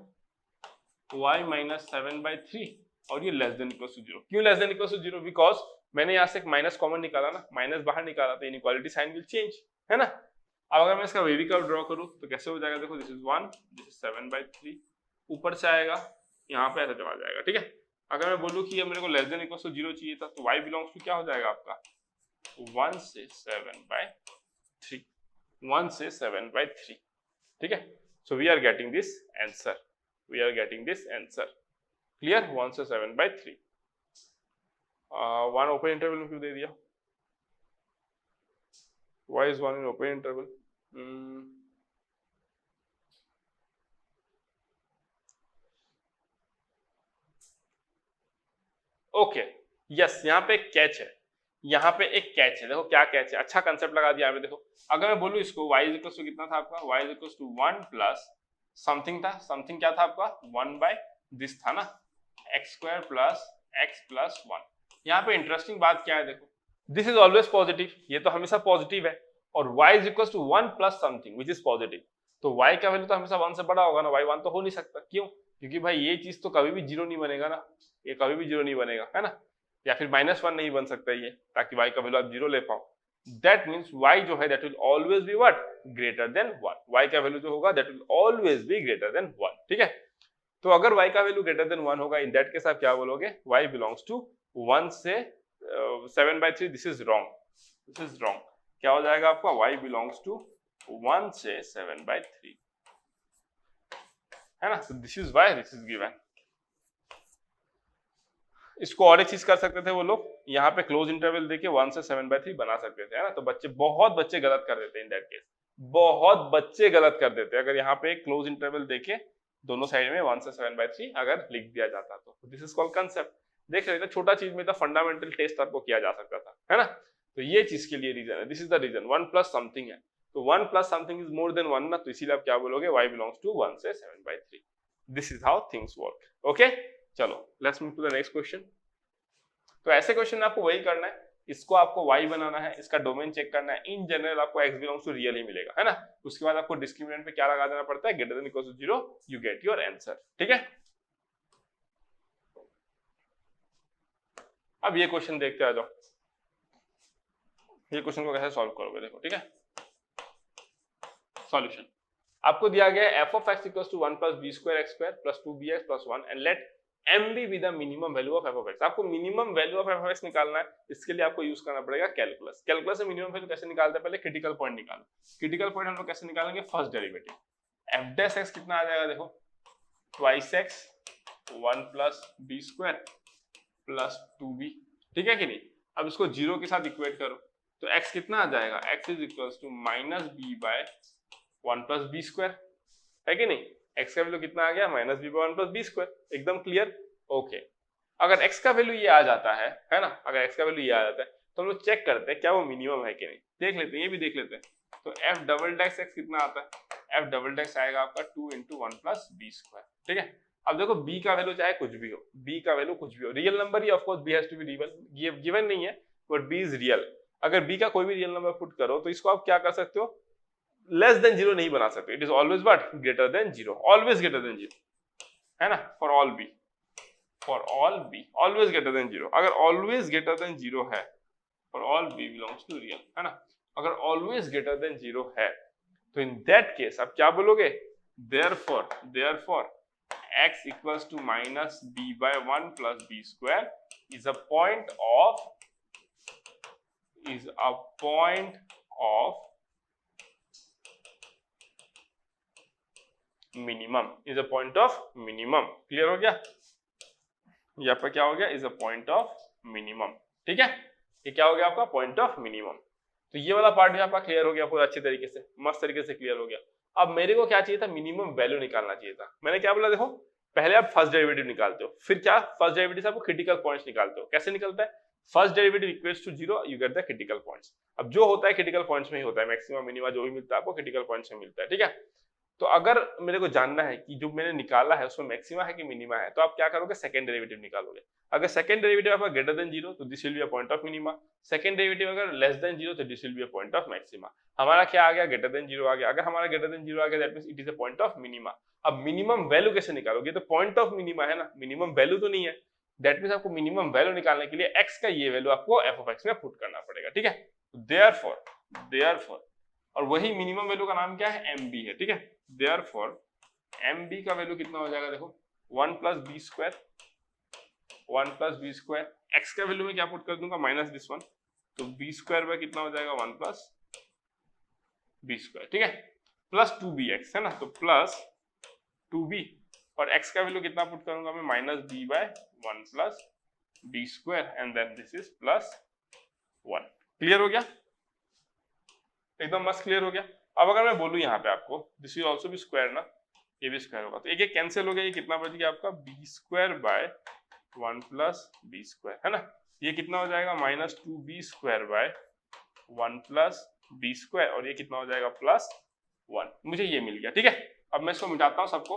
y माइनस 7/3 और ये लेस देन इक्वल टू 0। क्यों less than equal to 0? Because मैंने यहाँ से एक माइनस कॉमन निकाला ना, माइनस बाहर निकाला तो इनइक्वालिटी साइन विल चेंज, है ना। अब अगर मैं इसका वेवी कर्व ड्रॉ करूँ तो कैसे हो जाएगा, देखो दिस इज 1, दिस इज 7/3, ऊपर से आएगा यहाँ पे ऐसा चला जाएगा, ठीक है। अगर मैं बोलूँ कि ये मेरे को लेस देन इक्वल टू 0 चाहिए था तो y बिलोंग्स टू क्या हो जाएगा आपका 1 से 7/3, 1 से 7/3, ठीक है। So we are getting this answer, we are getting this answer, clear. 1 से 7/3। 1 ओपन इंटरवल में क्यों दे दिया, why is 1 in open interval? Okay yes, यहाँ पे एक कैच है, यहाँ पे एक कैच है, देखो क्या कैच है, अच्छा कंसेप्ट लगा दिया आपने। देखो अगर मैं बोलूँ इसको y इज इक्वल टू कितना था आपका, y is equal to 1 plus something था, समथिंग क्या था आपका 1 बाय दिस था ना, x square plus x plus 1। यहाँ पे इंटरेस्टिंग बात क्या है, देखो दिस इज ऑलवेज पॉजिटिव, ये तो हमेशा पॉजिटिव है, और y is equal to 1 plus something which is positive, तो y का वैल्यू तो हमेशा 1 से बड़ा होगा ना, y 1 तो हो नहीं सकता। क्यों? क्योंकि भाई ये चीज तो कभी भी 0 नहीं बनेगा ना, ये कभी भी 0 नहीं बनेगा, है ना, या फिर -1 नहीं बन सकता ये, ताकि y का वैल्यू आप 0 ले पाओ। दैट मींस y जो है that will always be what, greater then 1, y का वैल्यू जो होगा that will always be greater then 1, ठीक है। तो अगर y का वैल्यू ग्रेटर देन 1 होगा, इन दैट केस आप क्या बोलोगे, y बिलोंग्स टू 1 से 7/3, this is wrong, this is wrong. क्या हो जाएगा आपका, y बिलोंग्स टू 1 से 7/3, है ना। तो this is why this is given. इसको और एक चीज कर सकते थे वो लोग, यहाँ पे क्लोज इंटरवल देके 1 से 7/3 बना सकते थे, है ना। तो बच्चे, बहुत बच्चे गलत कर देते हैं इन दैट केस, बहुत बच्चे गलत कर देते हैं अगर यहाँ पे क्लोज इंटरवल देके दोनों साइड में 1 से 7/3 अगर लिख दिया जाता तो। This is called concept. देख रहे थे, छोटा चीज में तो फंडामेंटल टेस्ट आपको किया जा सकता था, है ना। तो ये चीज के लिए रीजन है, this is the reason, 1 plus something है, तो 1 plus something is more than 1 ना, तो इसीलिए आप क्या बोलोगे, y बिलोंग्स टू 1 से 7/3। This is how things work, okay. चलो let's move to the next question. तो ऐसे क्वेश्चन आपको वही करना है, इसको आपको y बनाना है, इसका डोमेन चेक करना है, इन जनरल आपको x बिलोंग्स टू रियल ही मिलेगा, है ना। उसके बाद आपको डिस्क्रिमिनेंट पे क्या लगा देना पड़ता है, greater than equal to 0, you get your answer, ठीक है। अब ये क्वेश्चन देखते आ जाओ, ये क्वेश्चन को कैसे सॉल्व करोगे, देखो, ठीक है। सॉल्यूशन आपको दिया गया है f of x equals to 1 plus b square x square plus 2bx plus 1 and let m be the minimum value of f of x। आपको minimum value of f of x निकालना है, इसके लिए आपको यूज करना पड़ेगा कैलकुलस। कैलकुलस से मिनिमम वैल्यू कैसे निकालते हैं, पहले क्रिटिकल पॉइंट निकालो। क्रिटिकल पॉइंट हम लोग कैसे निकालेंगे, first derivative, f dash x कितना आ जाएगा, देखो twice x 1 plus b square plus 2b, ठीक है कि नहीं। अब इसको 0 के साथ इक्वेट करो तो x कितना आ जाएगा, x is equals to -b by 1 plus b square, है कि नहीं। x का वैल्यू कितना आ गया, -b by 1 plus b square, एकदम क्लियर, ओके। अगर x का वैल्यू ये आ जाता है ना, अगर x का वैल्यू ये आ जाता है तो हम लोग चेक करते हैं क्या वो मिनिमम है कि नहीं, देख लेते हैं, ये भी देख लेते हैं। तो f डबल डैश x कितना आता है, f डबल डैश आएगा आपका 2 into 1 plus b square, ठीक है। अब देखो b का वैल्यू चाहे कुछ भी हो, b का वैल्यू कुछ भी हो, रियल नंबर ही, of course b has to be real, given नहीं है बट b इज रियल। अगर b का कोई भी रियल नंबर पुट करो तो इसको आप क्या कर सकते हो, लेस देन 0 नहीं बना सकते, it is always what, greater than 0, always greater than 0, है ना। For all b, for all b always greater than 0। अगर ऑलवेज ग्रेटर देन 0 है, for all b belongs to real, है ना। अगर ऑलवेज ग्रेटर देन 0 है तो इन दैट केस आप क्या बोलोगे, therefore x equals to minus b by 1 plus b square is a point of minimum, is a point of minimum. Clear हो गया, यहाँ पर क्या हो गया, is a point of minimum, ठीक है। ये क्या हो गया आपका, पॉइंट ऑफ मिनिमम। तो ये वाला पार्ट भी आपका क्लियर हो गया पूरा अच्छे तरीके से, मस्त तरीके से क्लियर हो गया। अब मेरे को क्या चाहिए था, मिनिमम वैल्यू निकालना चाहिए था। मैंने क्या बोला, देखो पहले आप फर्स्ट डेरिवेटिव निकालते हो, फिर क्या फर्स्ट डेरिवेटिव से आपको क्रिटिकल पॉइंट्स निकालते हो। कैसे निकलता है, first derivative equals to 0, you get the critical points. अब जो होता है क्रिटिकल पॉइंट्स में ही होता है, मैक्सिमम मिनिमा जो भी मिलता है आपको क्रिटिकल पॉइंट्स में मिलता है, ठीक है। तो अगर मेरे को जानना है कि जो मैंने निकाला है उसमें मैक्सिमा है कि मिनिमा है, तो आप क्या करोगे, सेकंड डेरिवेटिव निकालोगे। अगर सेकंड डेरिवेटिव आपका ग्रेटर देन 0 तो this will be a point of minima, second derivative अगर लेस देन 0 तो this will be a point of maxima. हमारा क्या आ गया, ग्रेटर देन 0 आ गया। अगर हमारा ग्रेटर देन 0 आ गया that means it is a point of minima. अब मिनिमम वैल्यू कैसे निकालोगे, तो पॉइंट ऑफ मिनिमा है ना, मिनिमम वैल्यू तो नहीं है, दैट मींस आपको मिनिमम वैल्यू निकालने के लिए x का ये वैल्यू आपको f ऑफ x में पुट करना पड़ेगा, ठीक है। देयरफॉर और वही मिनिमम वैल्यू का नाम क्या है, mb है, ठीक है। देयरफॉर mb का वैल्यू कितना हो जाएगा, देखो 1 plus b square, 1 plus b square, x का वैल्यू में क्या पुट कर दूंगा, माइनस दिस वन, तो बी स्क्वायर बाय कितना हो जाएगा, 1 प्लस बी स्क्वायर, ठीक है, प्लस 2bx है ना, तो प्लस 2b, और x का वैल्यू कितना पुट करूंगा मैं, minus b by 1 plus b square, and then this is plus 1। Clear हो गया, एकदम मस्त क्लियर हो गया। अब अगर मैं बोलूं यहाँ पे आपको this will also be square ना, ये भी स्क्वायर होगा, तो एक एक कैंसिल हो गया, ये कितना बच गया आपका, b square by 1 plus b square, है ना। ये कितना हो जाएगा, minus 2b square by 1 plus b square, और ये कितना हो जाएगा, प्लस 1। मुझे ये मिल गया, ठीक है। अब मैं इसको मिटाता हूँ सबको,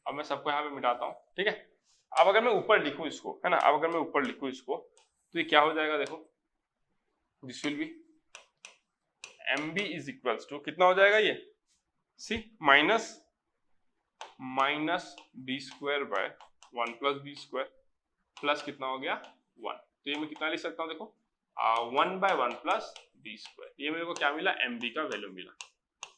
अब मैं सबको यहाँ पे मिटाता हूँ, ठीक है। अब अगर मैं ऊपर लिखूं इसको, है ना, अब अगर मैं ऊपर लिखूं इसको तो ये क्या हो जाएगा, देखो this will be mb is equals to कितना हो जाएगा, ये c minus b square by 1 plus b square plus कितना हो गया 1। तो ये मैं कितना लिख सकता हूँ, देखो 1 बाय 1 प्लस बी स्क्वायर। ये मेरे को क्या मिला, mb का वैल्यू मिला।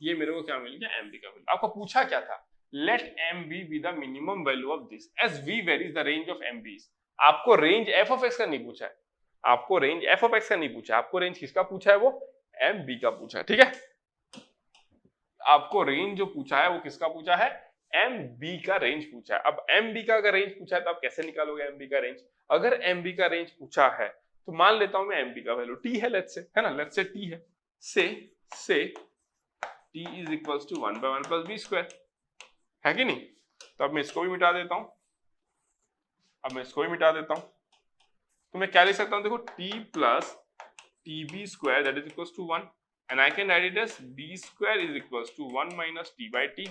ये मेरे को क्या मिल गया, mb का वैल्यू। आपको पूछा क्या था, let mb be the minimum value of this as v varies the range of mb's। आपको रेंज f of x का नहीं पूछा है, आपको रेंज f of x का नहीं पूछा, आपको रेंज किसका पूछा है, वो mb का पूछा है, ठीक है। आपको रेंज जो पूछा है वो किसका पूछा है, mb का रेंज पूछा है। अब mb का अगर रेंज पूछा है तो आप कैसे निकालोगे mb का रेंज। अगर mb का रेंज पूछा है तो मान लेता हूं मैं mb का वैल्यू t है, लेट्स से, है ना, लेट्स से t है, से t is equals to 1 by 1 plus b square, है कि नहीं। तो अब मैं इसको भी मिटा देता हूं, अब मैं इसको भी मिटा देता हूं, तो मैं क्या लिख सकता हूं, देखो t plus tb square that is equals to 1, and I can write it as b square is equals to 1 minus t by t,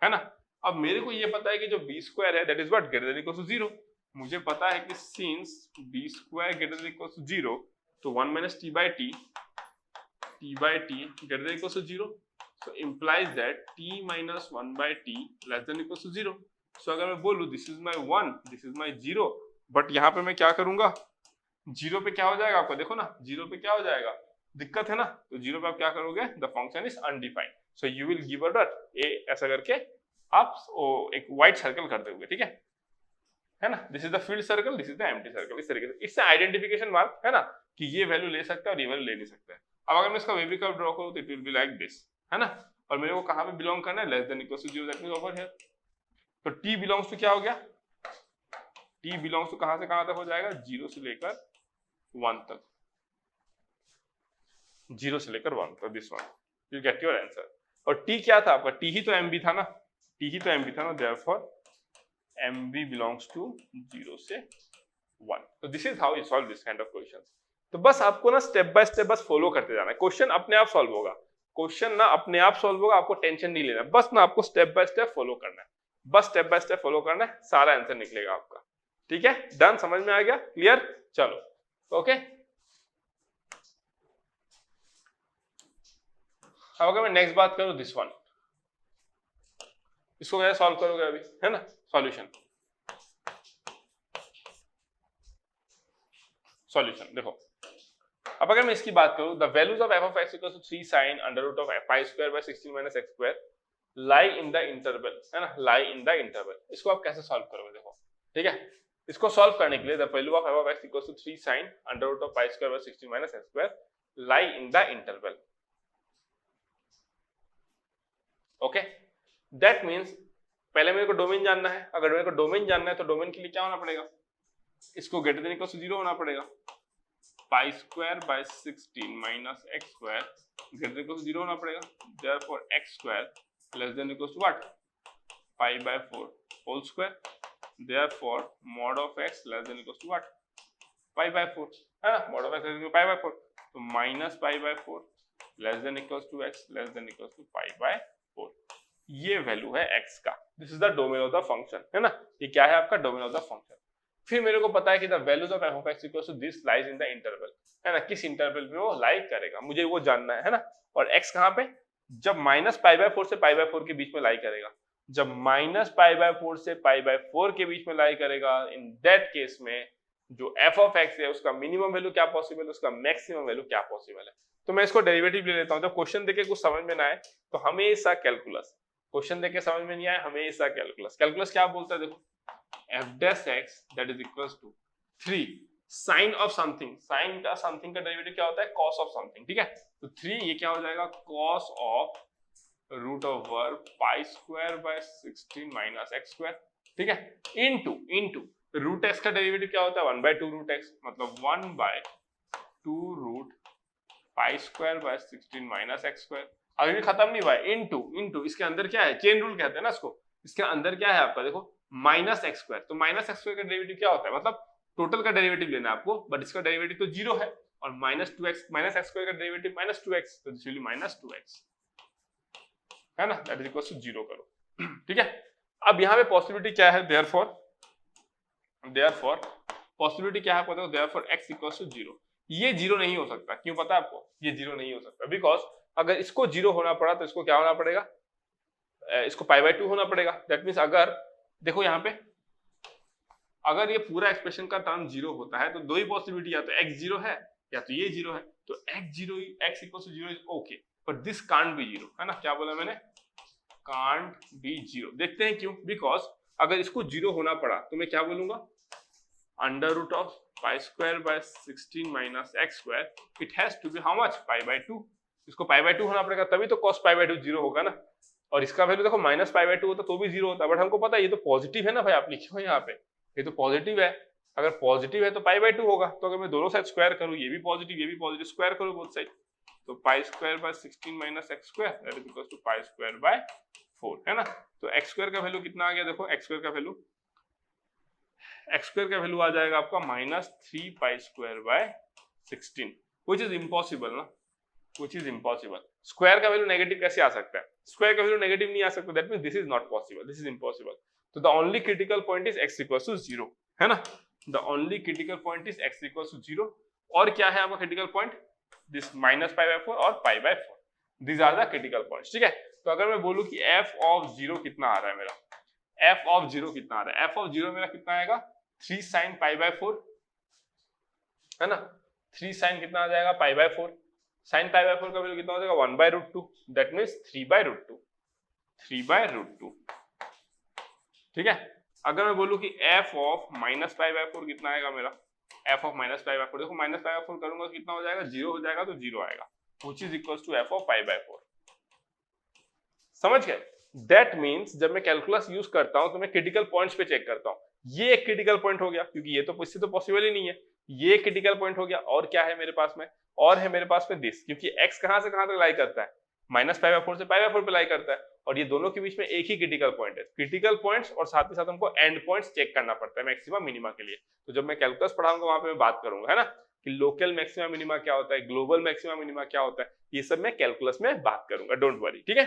है ना। अब मेरे को ये पता है कि जो b स्क्वायर है that is what, greater than equals to 0। मुझे पता है कि since b square greater than equals to 0 तो 1 minus t by t greater than equals to 0, so implies that t minus 1 by t less than equals to 0। so अगर मैं बोलूं this is my 1, this is my 0, but यहाँ पे मैं क्या करूंगा, 0 पे क्या हो जाएगा आपको, देखो ना 0 पे क्या हो जाएगा, दिक्कत है ना। तो 0 पे आप क्या करोगे, the function is undefined, so you will give a dot a, ऐसा करके आप एक व्हाइट सर्कल कर दोगे, ठीक है ना। This is the field circle, this is the empty circle, इस तरीके से इट्स आइडेंटिफिकेशन मार्क, है ना, कि ये वैल्यू ले सकता है और ये वैल्यू ले नहीं सकता है। अब अगर मैं इसका वेवी कर्व ड्रॉ करूं तो it will be like this, है ना, और मेरे को कहां पे बिलोंग करना है, less than equal to 0, that means over here. तो t बिलोंग्स टू क्या हो गया, t बिलोंग्स टू कहां से कहां तक हो जाएगा, 0 से लेकर 1 तक, 0 से लेकर 1 तक, this one, you get your answer. और t क्या था आपका, t ही तो mb था ना, t ही तो mb था ना, देयरफॉर mb बिलोंग्स टू 0 से 1। तो this is how you solve this kind of questions. तो बस आपको ना स्टेप बाय स्टेप बस फॉलो करते जाना है, क्वेश्चन अपने आप सॉल्व होगा, क्वेश्चन ना अपने आप सॉल्व होगा, आपको टेंशन नहीं लेना, बस ना आपको स्टेप बाय स्टेप फॉलो करना है, बस स्टेप बाय स्टेप फॉलो करना है, सारा आंसर निकलेगा आपका, ठीक है। डन, समझ में आ गया, क्लियर, चलो ओके। अब अगर मैं नेक्स्ट बात करूं, दिस वन, इसको कैसे सॉल्व करोगे अभी, है ना, सॉल्यूशन देखो। अब अगर मैं इसकी बात करूं, the values of f of x equals to 3 sin under root of pi square by 16 minus x square lie in the interval, है ना, लाई इन द इंटरवल। इसको आप कैसे सॉल्व करोगे, देखो, ठीक है। इसको सॉल्व करने के लिए the value of f of x equals to 3 sin under root of pi square by 16 minus x square lie in the interval, okay. That means पहले मेरे को डोमेन जानना है, अगर मेरे को डोमेन जानना है तो डोमेन के लिए क्या होना पड़ेगा, इसको ग्रेटर देन इक्वल्स टू 0 होना पड़ेगा, pi square by 16 minus x square greater than equals to 0 होना पड़ेगा, therefore x square less than equals to what, pi by 4 whole square, therefore mod of x less than equals to what, pi by 4 है ना, mod of x less than pi by 4, तो minus pi by 4 less than equals to x less than equals to pi by 4, ये वैल्यू है x का। This is the domain of the function, है ना, ये क्या है आपका डोमेन ऑफ द फंक्शन। फिर मेरे को पता है कि the values of f of x equals to this lies in the interval, है ना, किस इंटरवल पे वो लाई करेगा मुझे वो जानना है ना। और x कहां पे, जब माइनस पाई बाय 4 से पाई बाय 4 के बीच में लाई करेगा, जब माइनस पाई बाय 4 से पाई बाय 4 के बीच में लाई करेगा, इन दैट केस में जो f ऑफ x है उसका मिनिमम वैल्यू क्या पॉसिबल है, उसका मैक्सिमम वैल्यू क्या पॉसिबल है। तो मैं इसको डेरिवेटिव ले लेता हूं। जब क्वेश्चन देके कुछ समझ में ना आए तो हमेशा कैलकुलस, क्वेश्चन देके समझ में नहीं आए हमेशा कैलकुलस। कैलकुलस क्या बोलता है देखो, f dash x that is equals to 3 sine of something, sine का समथिंग का डेरिवेटिव क्या होता है, कॉस ऑफ समथिंग, ठीक है। तो 3 ये क्या हो जाएगा, cos of root of verb pi square by 16 minus x square, ठीक है, इनटू रूट x का डेरिवेटिव क्या होता है 1 बाय 2 रूट x, मतलब 1 by 2 root pi square by 16 minus x square. अभी भी खत्म नहीं हुआ है, इनटू इसके अंदर क्या है, चेन रूल कहते हैं ना इसको, इसके अंदर क्या है आपका देखो माइनस x स्क्वायर, तो माइनस x स्क्वायर का डेरिवेटिव क्या होता है, मतलब टोटल का डेरिवेटिव लेना है आपको, बट इसका डेरिवेटिव तो 0 है, और minus 2x minus x square का डेरिवेटिव माइनस 2x, तो this will be minus 2x, है ना, दैट इज इक्वल टू 0 करो, ठीक है। अब यहाँ पे पॉसिबिलिटी क्या है, देयरफॉर पॉसिबिलिटी क्या है पता है, देयरफॉर x इक्वल्स टू 0, ये 0 नहीं हो सकता। क्यों पता है आपको, ये 0 नहीं हो सकता, बिकॉज अगर इसको 0 होना पड़ा तो इसको क्या होना पड़ेगा, इसको पाई बाय 2 होना पड़ेगा। दैट मींस अगर देखो यहाँ पे अगर ये पूरा एक्सप्रेशन का टर्म 0 होता है तो दो ही पॉसिबिलिटी, या तो x 0 है या तो ये 0 है, तो x equals to 0 is okay, but this can't be 0, है ना, क्या बोला मैंने, कांट बी 0। देखते हैं क्यों, बिकॉज अगर इसको 0 होना पड़ा तो मैं क्या बोलूंगा, under root of pi square by 16 minus x square, it has to be how much, pi by 2, इसको पाई बाय 2 होना पड़ेगा तभी तो cos पाई बाय 2 0 होगा ना, और इसका वैल्यू देखो माइनस पाई बाय 2 होता तो भी 0 होता, बट हमको पता है ये तो पॉजिटिव है ना भाई, आप लिखे हो यहाँ पे ये तो पॉजिटिव है, अगर पॉजिटिव है तो पाई बाय 2 होगा, तो अगर मैं दोनों साइड स्क्वायर करूं, ये भी पॉजिटिव स्क्वायर करूं बोथ साइड, तो pi square by 16 minus x square that is equal to pi square by 4, है ना। तो x स्क्वायर का वैल्यू कितना आ गया, देखो x स्क्वायर का वैल्यू आ जाएगा आपका minus 3 pi square by 16, which is impossible ना, व्हिच इज इम्पॉसिबल। स्क्वायर का वैल्यू नेगेटिव कैसे आ सकता है, स्क्वायर का वैल्यू नेगेटिव नहीं आ सकता, that means this is not possible, this is impossible. तो the only critical point is x equals to 0, है ना, the only critical point is x equals to 0। और क्या है आपका critical point, this minus pi by 4 और pi by 4, these are the critical points, ठीक है। तो अगर मैं बोलूं कि f ऑफ 0 कितना आ रहा है मेरा, f ऑफ 0 कितना आ रहा है, f ऑफ 0 मेरा कितना आएगा 3 sin पाई बाय 4, है ना, 3 sin कितना आ जाएगा pi by 4, sin pi by 4 का वैल्यू कितना हो जाएगा 1 by root 2, that means 3 by root 2, ठीक है। अगर मैं बोलूं कि f of minus pi by 4 कितना आएगा मेरा, f of minus pi by 4, देखो माइनस पाई बाय 4 करूंगा तो कितना हो जाएगा, 0 हो जाएगा, तो 0 आएगा, which is equals to f of pi by 4, समझ गए। दैट मींस जब मैं कैलकुलस यूज करता हूं तो मैं क्रिटिकल पॉइंट्स पे चेक करता हूं, ये एक क्रिटिकल पॉइंट हो गया क्योंकि ये तो इससे तो पॉसिबल ही नहीं है, ये क्रिटिकल पॉइंट हो गया, और क्या है मेरे पास में, और है मेरे पास में दिस, क्योंकि x कहां से कहां तक लाई करता है, माइनस पाई बाय 4 से पाई बाय 4 पे लाई करता है, और ये दोनों के बीच में एक ही क्रिटिकल पॉइंट है। क्रिटिकल पॉइंट्स और साथ ही साथ हमको एंड पॉइंट्स चेक करना पड़ता है मैक्सिमा मिनिमा के लिए, तो जब मैं कैलकुलस पढ़ाऊंगा वहां पे मैं बात करूंगा, है ना, कि लोकल मैक्सिमा मिनिमा क्या होता है, ग्लोबल मैक्सिमा मिनिमा क्या होता है, ये सब मैं कैलकुलस में बात करूंगा, डोंट वरी, ठीक है।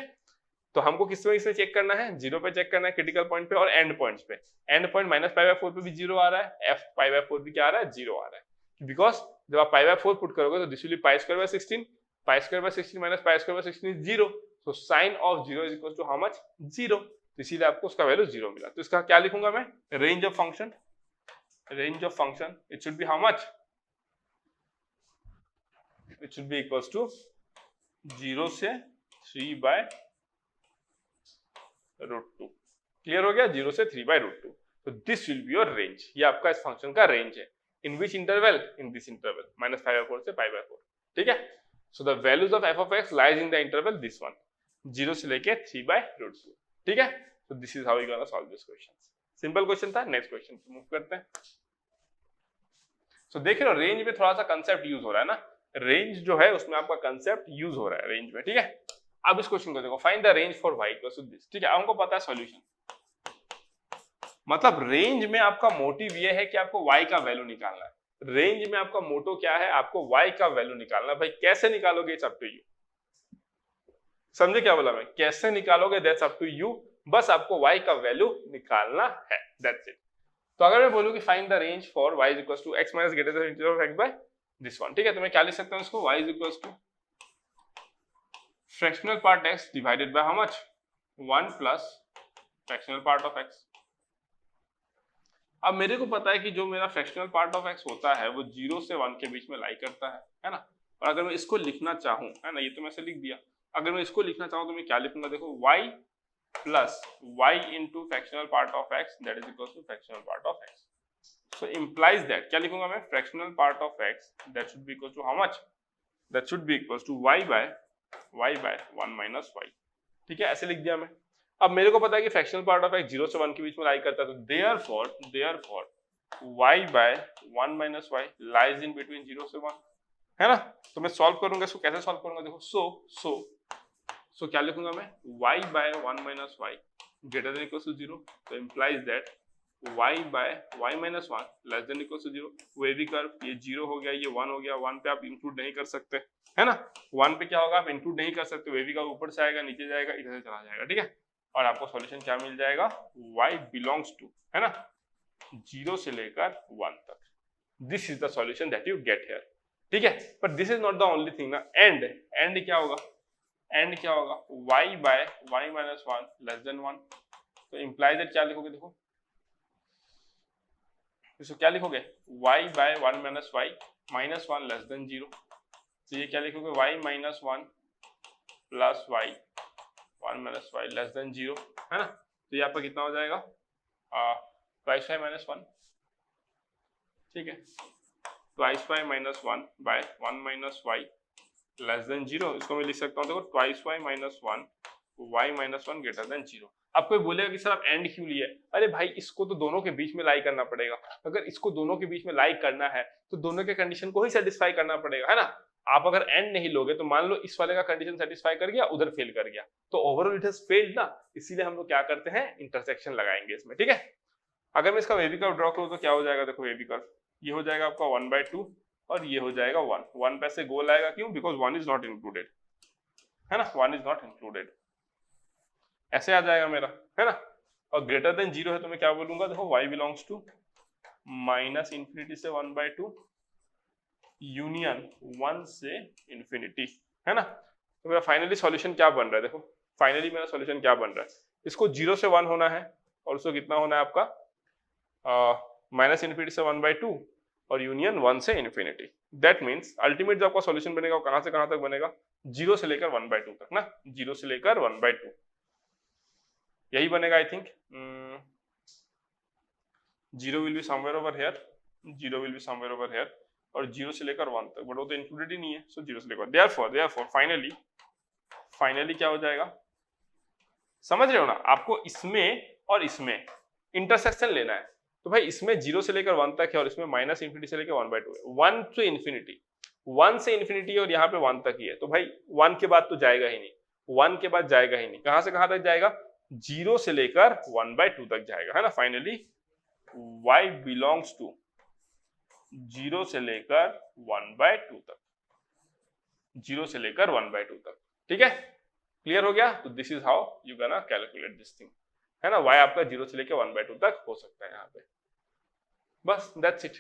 तो हमको किस में चेक करना है, 0 पे चेक करना है क्रिटिकल पॉइंट पे, और एंड पॉइंट्स पे। And point minus pi by 4 पे भी 0 आ रहा है, f पाई बाय 4 भी क्या आ रहा है, 0 आ रहा है, बिकॉज जब आप पाई बाय 4 पुट करोगे तो this will be pi square by 16, pi square by 16 minus pi square by 16 is 0, so sine of 0 is equal to how much, 0, तो इसीलिए आपको उसका वैल्यू 0 मिला। तो इसका क्या लिखूंगा मैं, range of function, it should be how much, it should be equals to 0 से 3 बाय रूट 2, क्लियर हो गया, 0 से 3 बाय रूट 2, तो this will be your range, ये आपका इस फंक्शन का रेंज है, in which interval, in this interval minus pi by 4 से पाई बाय 4, ठीक है। So the values of f of x lies in the interval this one, 0 से लेके 3 बाय रूट 2, ठीक है। So this is how we gonna solve this question, simple question था। नेक्स्ट क्वेश्चन पे मूव करते हैं। सो देख रहे हो रेंज में थोड़ा सा कंसेप्ट यूज हो रहा है ना, रेंज जो है उसमें आपका कंसेप्ट यूज हो रहा है रेंज में, ठीक है। अब इस क्वेश्चन को देखो, find the range for y equals to this, ठीक है। हमको पता है सॉल्यूशन, मतलब रेंज में आपका मोटिव ये है कि आपको y का वैल्यू निकालना है। रेंज में आपका मोटो क्या है, आपको y का वैल्यू निकालना है। भाई कैसे निकालोगे, इट्स अप टू यू। समझे क्या बोला मैं, कैसे निकालोगे दैट्स अप टू यू, बस आपको y का वैल्यू निकालना है, दैट्स इट। तो अगर मैं बोलूं कि find the range for y is equal to x minus greater than integral of x by this one, ठीक है, तो मैं क्या लिख सकता हूं इसको, y is equal to fractional part x divided by how much 1 plus fractional part of x। अब मेरे को पता है कि जो मेरा फ्रैक्शनल पार्ट ऑफ x होता है वो 0 से 1 के बीच में लाई करता है ना। और अगर मैं इसको लिखना चाहूं, है ना, ये तो मैं ऐसे लिख दिया, अगर मैं इसको लिखना चाहूं तो मैं क्या लिखूंगा, देखो y plus y into fractional part of x that is equal to fractional part of x। So implies that, क्या लिखूंगा मैं, fractional part of x that should be equal to how much, that should be equal to y by 1 minus y, ठीक है, ऐसे लिख दिया मैं। अब मेरे को पता है कि फ्रैक्शनल पार्ट ऑफ x 0 से 1 के बीच में लाई करता है, तो therefore y by 1 minus y lies in between 0 से 1, है ना। तो मैं सॉल्व करूंगा इसको, कैसे सॉल्व करूंगा, देखो सो क्या लिखूंगा मैं, y by 1 minus y greater than equal to 0, तो implies that y by y minus 1 less than equal to 0। Wavy curve, ये 0 हो गया, ये 1 हो गया, 1 पे आप इंक्लूड नहीं कर सकते, है ना, 1 पे क्या होगा, आप इंक्लूड नहीं कर सकते, वेवी का ऊपर से आएगा, नीचे जाएगा, इधर से चला जाएगा, ठीक है, और आपको सॉल्यूशन क्या मिल जाएगा, y बिलोंग्स टू, है ना, 0 से लेकर 1 तक। This is the solution that you get here, ठीक है। But this is not the only thing ना, एंड क्या होगा, y by y minus 1 less than 1, तो इंप्लाई दैट क्या लिखोगे, देखो इसको क्या लिखोगे, y by 1 minus y minus 1 less than 0, तो ये क्या लिखोगे, y minus 1 plus y 1 minus y less than 0, है ना। तो ये आपका कितना हो जाएगा, ट्वाइस y माइनस 1, ठीक है, twice y minus 1 by 1 minus y less than 0, इसको मैं लिख सकता हूँ, देखो twice y minus 1 y minus 1 greater than 0। अब कोई बोलेगा कि सर आप एंड क्यों लिए, अरे भाई इसको तो दोनों के बीच में लाई करना पड़ेगा, अगर इसको दोनों के बीच में लाई करना है तो दोनों के कंडीशन को ही सेटिस्फाई करना पड़ेगा, है ना। आप अगर एंड नहीं लोगे तो मान लो इस वाले का कंडीशन सेटिस्फाई कर गया, उधर फेल कर गया, तो ओवरऑल इट हैज फेल्ड ना, इसीलिए हम लोग क्या करते हैं, इंटरसेक्शन लगाएंगे इसमें, ठीक है। अगर मैं इसका वेवी कर्व ड्रॉ करूं तो क्या हो जाएगा, देखो वेवी कर्व ये हो जाएगा आपका 1/2 और ये हो जाएगा 1 पे से गोल आएगा, क्यों, बिकॉज 1 इज नॉट इंक्लूडेड, है ना, 1 इज नॉट इंक्लूडेड, ऐसे आ जाएगा मेरा, है ना। और ग्रेटर देन 0 है तो मैं क्या बोलूंगा, देखो y belongs to minus infinity से 1/2 यूनियन 1 से इंफिनिटी, है ना। तो मेरा फाइनली सॉल्यूशन क्या बन रहा है, देखो फाइनली मेरा सॉल्यूशन क्या बन रहा है, इसको 0 से 1 होना है और उसको कितना होना है आपका माइनस इंफिनिटी से 1/2 और यूनियन 1 से इंफिनिटी। दैट मीन्स अल्टीमेट जो आपका सॉल्यूशन बनेगा वो कहां से कहां तक बनेगा, 0 से लेकर 1/2 तक ना, 0 से लेकर 1/2 यही बनेगा, I think 0 will be somewhere over here, 0 will be somewhere over here, और 0 से लेकर 1 तक, बट वो तो इंक्लूडेड ही नहीं है, सो 0 से लेकर, देयरफॉर फाइनली क्या हो जाएगा, समझ रहे हो ना, आपको इसमें और इसमें इंटरसेक्शन लेना है, तो भाई इसमें 0 से लेकर 1 तक है और इसमें माइनस इंफिनिटी से लेकर 1/2 है, 1 से इंफिनिटी और यहाँ पे 1 तक ही है, तो भाई 1 के बाद तो जाएगा ही नहीं, 1 के बाद जाएगा ही नहीं, कहां से कहां तक जाएगा, 0 से लेकर 1/2 तक जाएगा, है ना। फाइनली y बिलोंग्स टू 0 से लेकर 1/2 तक, 0 से लेकर 1/2 तक, ठीक है, क्लियर हो गया। तो this is how you gonna calculate this thing, है ना, y आपका 0 से लेकर 1/2 तक हो सकता है यहाँ पे, बस दैट्स इट।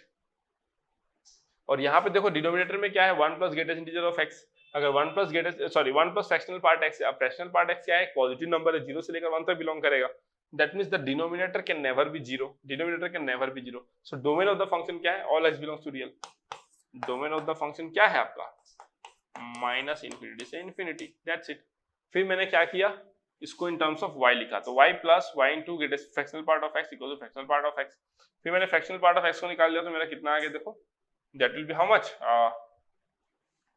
और यहाँ पे देखो डिनोमिनेटर में क्या है, 1 plus greatest integer of x, अगर 1 प्लस फ्रैक्शनल पार्ट x, अब फ्रैक्शनल पार्ट x क्या है, पॉजिटिव नंबर है, 0 से लेकर 1 तक बिलोंग करेगा, that means the denominator can never be 0, so domain of the function क्या है, all x belongs to real, domain of the function क्या है आपका, माइनस इंफिनिटी से इंफिनिटी, दैट्स इट। फिर मैंने क्या किया, इसको इन टर्म्स ऑफ y लिखा, तो y plus y into greatest fractional part of x equal to fractional part of x, फिर मैंने फ्रैक्शनल पार्ट ऑफ x को निकाल लिया, तो मेरा कितना आ गया, देखो that will be how much,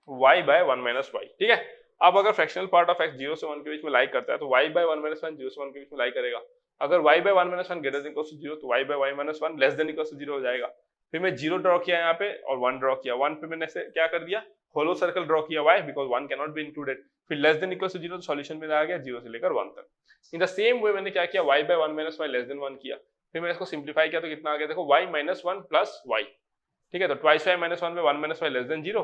y by 1 minus y, ठीक है। अब अगर फ्रैक्शनल पार्ट ऑफ x 0 से 1 के बीच में लाई करता है तो y बाय 1 माइनस 1 0 से 1 के बीच में लाई करेगा, अगर y by 1 minus 1 greater than equal to 0 तो y by y minus 1 less than equal to 0 हो जाएगा। फिर मैं 0 ड्रॉ किया यहाँ पे और 1 ड्रॉ किया, 1 पे मैंने से क्या कर दिया, होलो सर्कल ड्रॉ किया, y because 1 can not be included, फिर लेस देन इक्वल टू 0 तो सॉल्यूशन में आ गया 0 से लेकर 1 तक। इन द सेम वे मैंने क्या किया, y by 1 minus y less than 1 किया, फिर मैंने इसको सिंप्लीफाई किया तो कितना आ गया देखो y minus one plus y, ठीक है। तो twice five minus one by one minus y less than zero,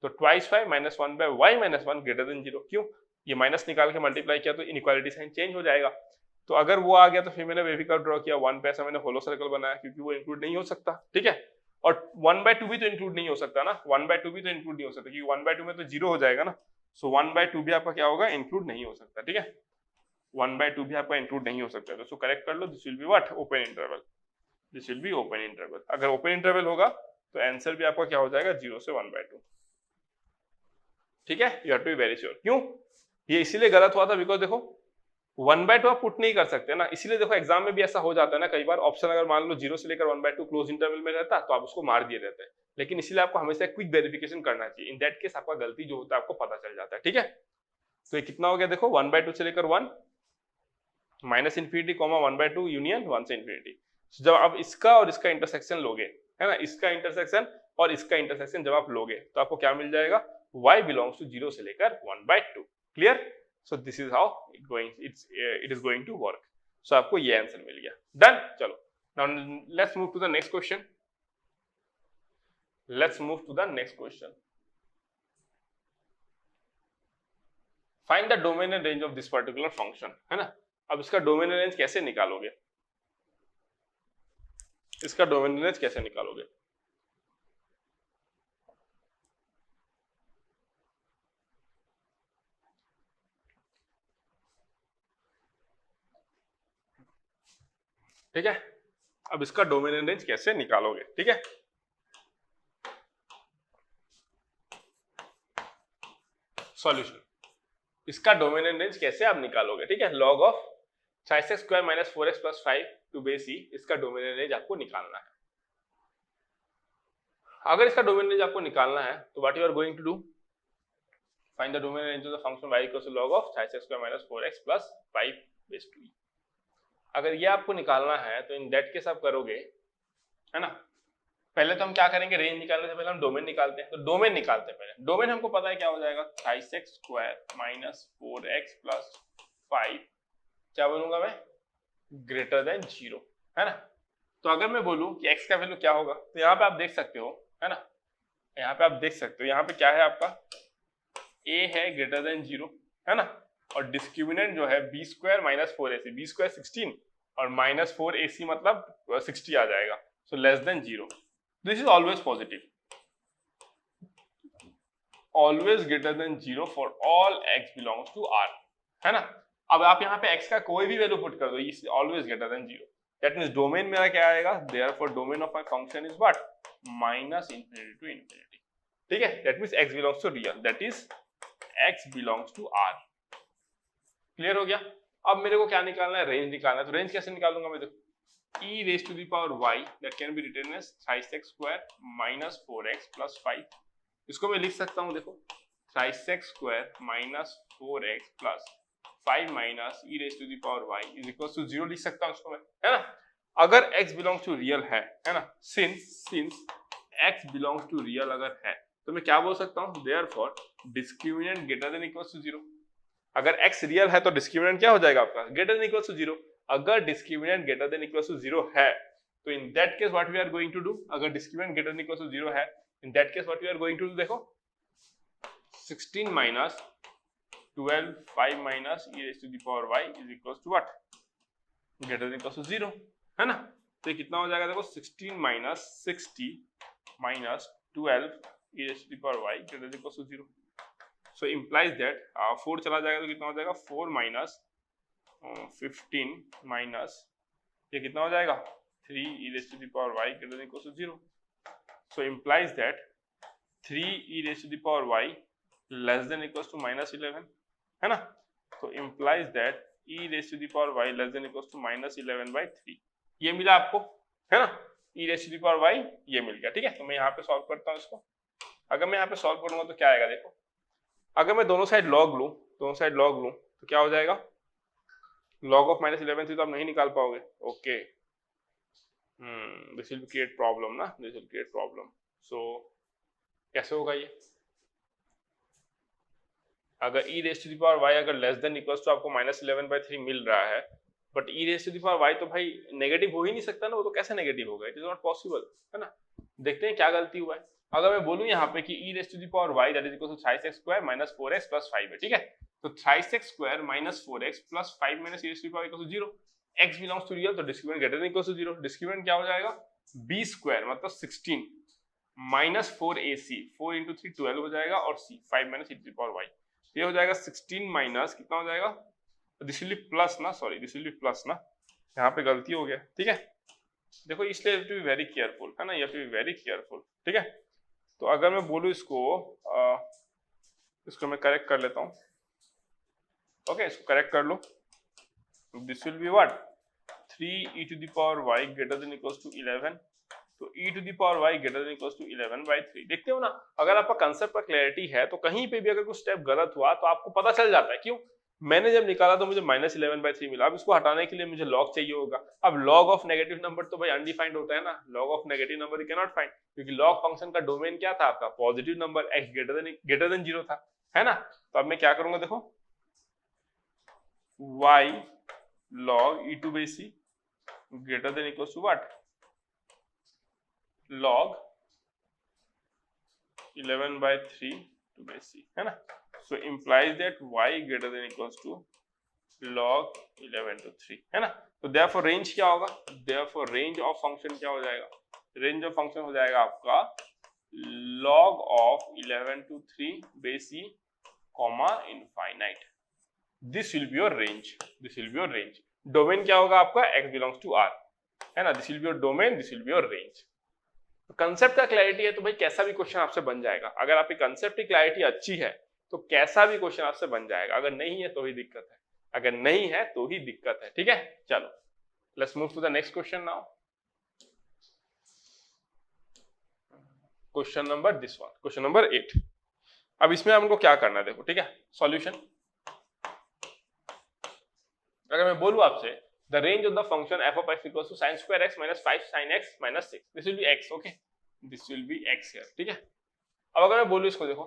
तो twice five minus one by y minus one greater than zero. क्यों? ये माइनस निकाल के मल्टीप्लाई किया तो इनइक्वालिटी साइन चेंज हो जाएगा। तो अगर वो आ गया तो फिर मैंने वेवी कर्व ड्रॉ किया, वन पे ऐसा मैंने होलो सर्कल बनाया क्योंकि वो इंक्लूड नहीं हो सकता, ठीक है। और 1/2 भी तो इंक्लूड नहीं हो सकता ना, 1/2 भी तो इंक्लूड नहीं हो सकता क्योंकि 1/2 में तो जीरो हो जाएगा ना। सो 1/2 भी आपका क्या होगा, इंक्लूड नहीं हो सकता, ठीक है। 1/2 भी आपका इंक्लूड नहीं हो सकता, तो करेक्ट कर लो, this will be what, open interval, this will be open interval. अगर ओपन इंटरवल होगा तो आंसर भी आपका क्या हो जाएगा, 0 से 1/2, ठीक है। You have to be very sure. क्यों ये इसीलिए गलत हुआ था, बिकॉज देखो 1/2 आप पुट नहीं कर सकते ना, इसीलिए देखो एग्जाम में भी ऐसा हो जाता है ना कई बार, ऑप्शन अगर मान लो 0 से लेकर 1/2 क्लोज इंटरवल में रहता तो आप उसको मार दिए रहते हैं, लेकिन इसीलिए आपको हमेशा क्विक वेरिफिकेशन करना चाहिए। इन दैट केस आपका गलती जो होता है आपको पता चल जाता है, ठीक है। तो ये कितना हो गया देखो, 1/2 से लेकर 1 माइनस इन्फिनिटी कॉमा 1/2 यूनियन 1 से इन्फिनिटी। जब आप इसका और इसका इंटरसेक्शन लोगे, है ना, इसका इंटरसेक्शन और इसका इंटरसेक्शन जब आप लोगे तो आपको क्या मिल जाएगा, y बिलोंग्स टू 0 से लेकर 1/2। Clear? So this is how it is going to work. So आपको ये आंसर मिल गया। डन। चलो now let's move to the next question. Let's move to the next question. Find the domain and range of this particular function, है ना। अब इसका डोमेन एंड रेंज कैसे निकालोगे, इसका डोमेन एंड रेंज कैसे निकालोगे? ठीक है, अब इसका डोमेन एंड रेंज कैसे निकालोगे, ठीक है। सॉल्यूशन, इसका डोमेन एंड रेंज कैसे आप निकालोगे, ठीक है। Log of 5x square minus 4x plus 5 to base e, इसका डोमेन एंड रेंज आपको निकालना है। अगर इसका डोमेन रेंज आपको निकालना है तो what you are going to do, find the domain range of the function y equals to log of 5x square minus 4x plus 5 base to e। अगर ये आपको निकालना है तो इन दैट केस आप करोगे, है ना, पहले तो हम क्या करेंगे, रेंज निकालने से पहले हम डोमेन निकालते हैं। तो डोमेन निकालते हैं पहले। डोमेन हमको पता है क्या हो जाएगा, 5x square minus 4x plus 5, क्या बोलूंगा मैं, ग्रेटर देन 0, है ना। तो अगर मैं बोलूं कि x का वैल्यू क्या होगा, तो यहाँ पे आप देख सकते हो, है ना, यहाँ पे आप देख सकते हो, यहाँ पे क्या है आपका, a है ग्रेटर देन 0, है ना, और डिस्क्रिमिनेंट जो है b square minus 4ac, b square 16 और माइनस 4ac मतलब 60 आ जाएगा, so less than 0। This is always positive, always greater than 0 for all x belongs to r, है ना। अब आप यहाँ पे x का कोई भी वैल्यू पुट कर दो, is always greater than 0। That means domain मेरा क्या आएगा, therefore domain of my function is what, minus infinity to infinity, ठीक है। That means x belongs to real, that is x belongs to r। Clear हो गया। अब मेरे को क्या निकालना है, रेंज निकालना है। तो रेंज कैसे निकालूंगा मैं, देखो e raised to the power y that can be written as 5x square minus 4x plus 5, इसको मैं लिख सकता हूँ, देखो 5x square minus 4x plus 5 minus e raised to the power y is equals to 0 लिख सकता हूँ इसको मैं, है ना। अगर x belongs to real है ना, since x belongs to real अगर है तो मैं क्या बोल सकता हूँ, therefore discriminant greater than equals to 0। अगर x रियल है तो डिस्क्रिमिनेंट क्या हो जाएगा आपका, ग्रेटर देन इक्वल्स टू 0। अगर discriminant greater than equals to 0 है तो in that case what we are going to do, अगर discriminant greater than equals to 0 है, in that case what we are going to do, देखो 16 minus 12 5 minus e raised to the power y is equals to what, greater than equals to 0, है ना। तो ये कितना हो जाएगा, देखो 16 minus 60 minus 12 e raised to the power y greater than equals to 0। So implies that 4 चला जाएगा तो कितना हो जाएगा, 4 माइनस 15 माइनस ये कितना हो जाएगा, 3 e raised to the power y greater than equals to 0। So implies that 3 e raised to the power y less than equals to minus 11, है ना। तो implies that e raised to the power y less than equals to minus 11 by 3, ये मिला आपको, है ना। e raised to the power y ये मिल गया, ठीक है। तो मैं यहाँ पे सॉल्व करता हूँ इसको। अगर मैं यहाँ पे सॉल्व करूंगा तो क्या आएगा, देखो अगर मैं दोनों साइड लॉग लूं तो क्या हो जाएगा, लॉग ऑफ माइनस 11 तो आप नहीं निकाल पाओगे, okay. This will create problem ना, this will create problem. So कैसे होगा ये, अगर e raise to the power y अगर लेस देन इक्वल्स टू आपको माइनस 11 by 3 मिल रहा है but e raise to the power y तो भाई नेगेटिव हो ही नहीं सकता ना, वो तो कैसे नेगेटिव होगा, इट इज नॉट पॉसिबल, है ना। देखते हैं क्या गलती हुआ है। अगर मैं बोलूं यहाँ पे कि e raise to the power y that is equal to thrice x square minus 4x plus 5 है, ठीक है। तो thrice x square minus 4x plus 5 minus e raise to the power equal to 0, x belongs to real, तो discriminant greater than equal to 0, discriminant क्या हो जाएगा, b स्क्वायर मतलब 16 माइनस 4ac, 4 इंटू 3 12 हो जाएगा, और c 5 minus e to the power y, ये हो जाएगा 16 माइनस कितना हो जाएगा, दिस विल बी प्लस ना, sorry this will be plus ना, यहाँ पे गलती हो गया, ठीक है। देखो इसलिए you have to be very careful, है ना, you have to be very careful, ठीक है। तो अगर मैं बोलूँ इसको मैं करेक्ट कर लेता हूँ, ओके, इसको करेक्ट कर लो, this will be what 3 e to the power y greater than equals to 11, तो e to the power y greater than equals to 11/3। देखते हो ना, अगर आपका कंसेप्ट पर क्लैरिटी है तो कहीं पे भी अगर कुछ स्टेप गलत हुआ तो आपको पता चल जाता है। क्यों, मैंने जब निकाला तो मुझे -11/3 मिला, अब इसको हटाने के लिए मुझे लॉग चाहिए होगा। अब लॉग ऑफ नेगेटिव नंबर तो भाई अनडिफाइंड होता है ना, log of negative number you can not find, क्योंकि लॉग फंक्शन का डोमेन क्या था आपका, positive number x greater than 0 था, है ना। तो अब मैं क्या करूंगा, देखो y log e to base c greater than equals to what, log 11/3 to base c, है ना। So implies that y greater than equals to log 11 to 3, है ना। तो therefore range क्या होगा, therefore range of function क्या हो जाएगा, range of function हो जाएगा आपका log of 11 to 3 base c comma infinite, this will be your range, this will be your range। Domain क्या होगा आपका, x belongs to r, है ना, this will be your domain, this will be your range। तो कंसेप्ट का क्लैरिटी है तो भाई कैसा भी क्वेश्चन आपसे बन जाएगा, अगर आपकी कंसेप्ट की क्लैरिटी अच्छी है तो कैसा भी क्वेश्चन आपसे बन जाएगा, अगर नहीं है तो ही दिक्कत है, अगर नहीं है तो ही दिक्कत है, ठीक है। चलो let's move to the next question now, question number this one, question number 8। अब इसमें हमको क्या करना है, देखो ठीक है, सॉल्यूशन। अगर मैं बोलूं आपसे the range of the function f of x equals to sin square x minus 5 sin x minus 6, this will be x, okay, this will be x here, ठीक है। अब अगर मैं बोलूं इसको, देखो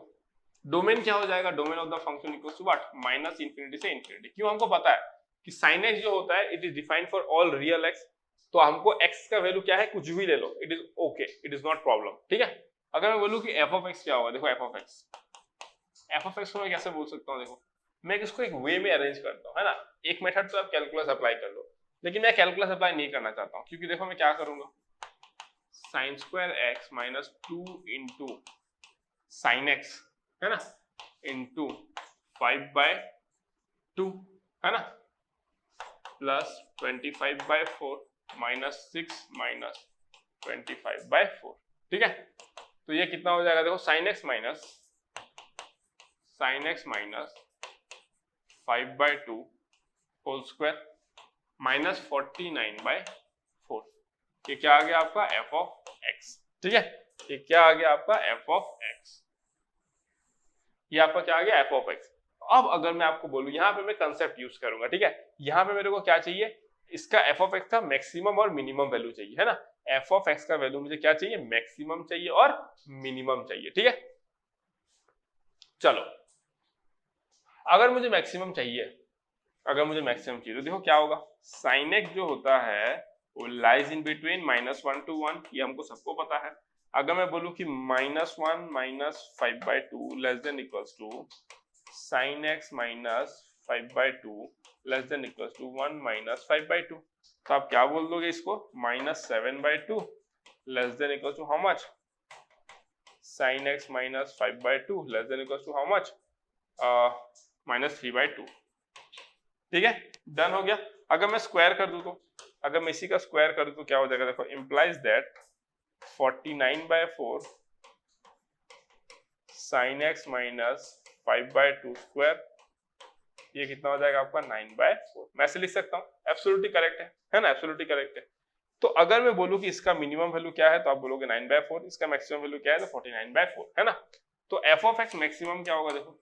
डोमेन क्या हो जाएगा, domain of the function equals to what, minus infinity से इंफिनिटी। क्यों, हमको पता है कि sin x जो होता है it is defined for all real x, तो हमको x का वैल्यू क्या है, कुछ भी ले लो, it is okay, it is not problem, ठीक है। अगर मैं बोलूं कि f of x क्या होगा, देखो f of x को मैं कैसे बोल सकता हूँ, देखो मैं इसको एक वे में अरेंज करता हूँ, है ना। एक मेथड तो आप कैलकुलस अप्लाई कर लो, लेकिन मैं कैलकुलस अप्लाई नहीं करना चाहता हूँ, क्योंकि देखो मैं क्या करूंगा, sine square x minus 2 into sine x, है ना, इंटू 5/2, है ना, प्लस 25/4 माइनस 6 माइनस 25/4, ठीक है। तो ये कितना हो जाएगा, देखो sine x minus 5/2 whole square minus 49/4, ये क्या आ गया आपका f of x, ठीक है। ये क्या आ गया आपका f of x, ये आपका क्या आ गया f of x। अब अगर मैं आपको बोलूं, यहाँ पे मैं कंसेप्ट यूज करूंगा, ठीक है। यहाँ पे मेरे को क्या चाहिए, इसका f of x का मैक्सिमम और मिनिमम वैल्यू चाहिए, है ना। f of x का वैल्यू मुझे क्या चाहिए, मैक्सिमम चाहिए और मिनिमम चाहिए, ठीक है। चलो अगर मुझे मैक्सिमम चाहिए, तो देखो क्या होगा, साइन एक्स जो होता है वो लाइज इन बिटवीन -1 to 1, ये हमको सबको पता है। अगर मैं बोलूं कि -1 minus 5/2 less than equals to sine x minus 5/2 less than equals to 1 minus 5/2, तो आप क्या बोल दोगे इसको, -7/2 less than equals to how much, sine x minus 5/2 less than equals to how much, -3/2, ठीक है, डन हो गया। अगर मैं स्क्वायर कर दूं, तो अगर मैं इसी का स्क्वायर कर दूं तो क्या हो जाएगा, देखो implies that 49/4 sin x minus 5/2 square, ये कितना हो जाएगा आपका 9/4। मैं ऐसे लिख सकता हूँ, एब्सोल्युटली करेक्ट है ना, एब्सोल्युटली करेक्ट है। तो अगर मैं बोलूं कि इसका मिनिमम वैल्यू क्या है, तो आप बोलोगे 9/4, इसका मैक्सिमम वैल्यू क्या है, तो 49/4, है ना। तो f of x मैक्सिमम क्या होगा, देखो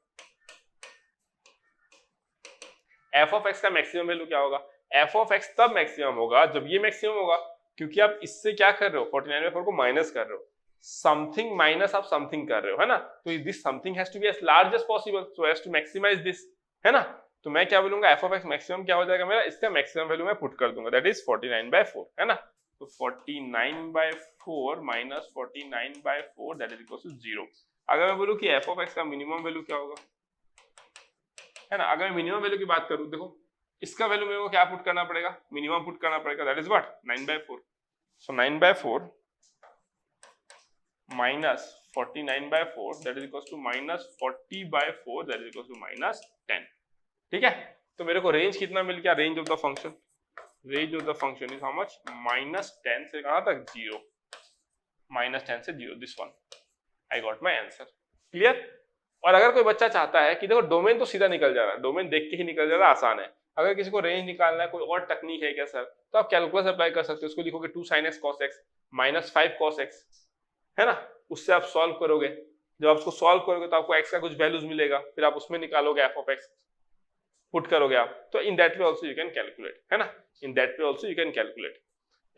f of x का मैक्सिमम वैल्यू क्या होगा, f of x तब मैक्सिमम होगा जब ये मैक्सिमम होगा, क्योंकि आप इससे क्या कर रहे हो, 49/4 को माइनस कर रहे हो, समथिंग माइनस आप समथिंग कर रहे हो, है ना। तो this something has to be as large as possible so as to maximize this, है ना। तो मैं क्या बोलूंगा एफ ऑफ एक्स मैक्सिमम क्या हो जाएगा मेरा, इसका मैक्सिमम वैल्यू मैं पुट कर दूंगा, दैट इज 49/4 है ना। तो 49/4 minus 49/4 that is equal to 0। अगर मैं बोलूं कि एफ ऑफ एक्स का मिनिमम वैल्यू क्या होगा, है ना, अगर मैं मिनिमम वैल्यू की बात करूं, देखो इसका वैल्यू मेरे को क्या पुट करना पड़ेगा, मिनिमम पुट करना पड़ेगा, that is what 9/4। So 9/4 minus 49/4 that is equal to minus 40/4 that is equal to minus 10। ठीक है, तो मेरे को रेंज कितना मिल गया, range of the function, range of the function is how much, -10 से कहां तक 0, -10 से 0, this one, I got my answer. Clear. और अगर कोई बच्चा चाहता है कि देखो डोमेन तो सीधा निकल जा रहा है, डोमेन देख के ही निकल जा रहा है, आसान है, अगर किसी को रेंज निकालना है कोई और टेक्निक है क्या सर, तो आप कैलकुलस अप्लाई कर सकते हो, उसको लिखोगे 2 sin x cos x -5 cos x, है ना, उससे आप सॉल्व करोगे, जब आप उसको सॉल्व करोगे तो आपको x का कुछ वैल्यूज मिलेगा, फिर आप उसमें निकालोगे f ऑफ x, पुट करोगे आप, तो in that way also you can calculate, है ना, in that way also you can calculate.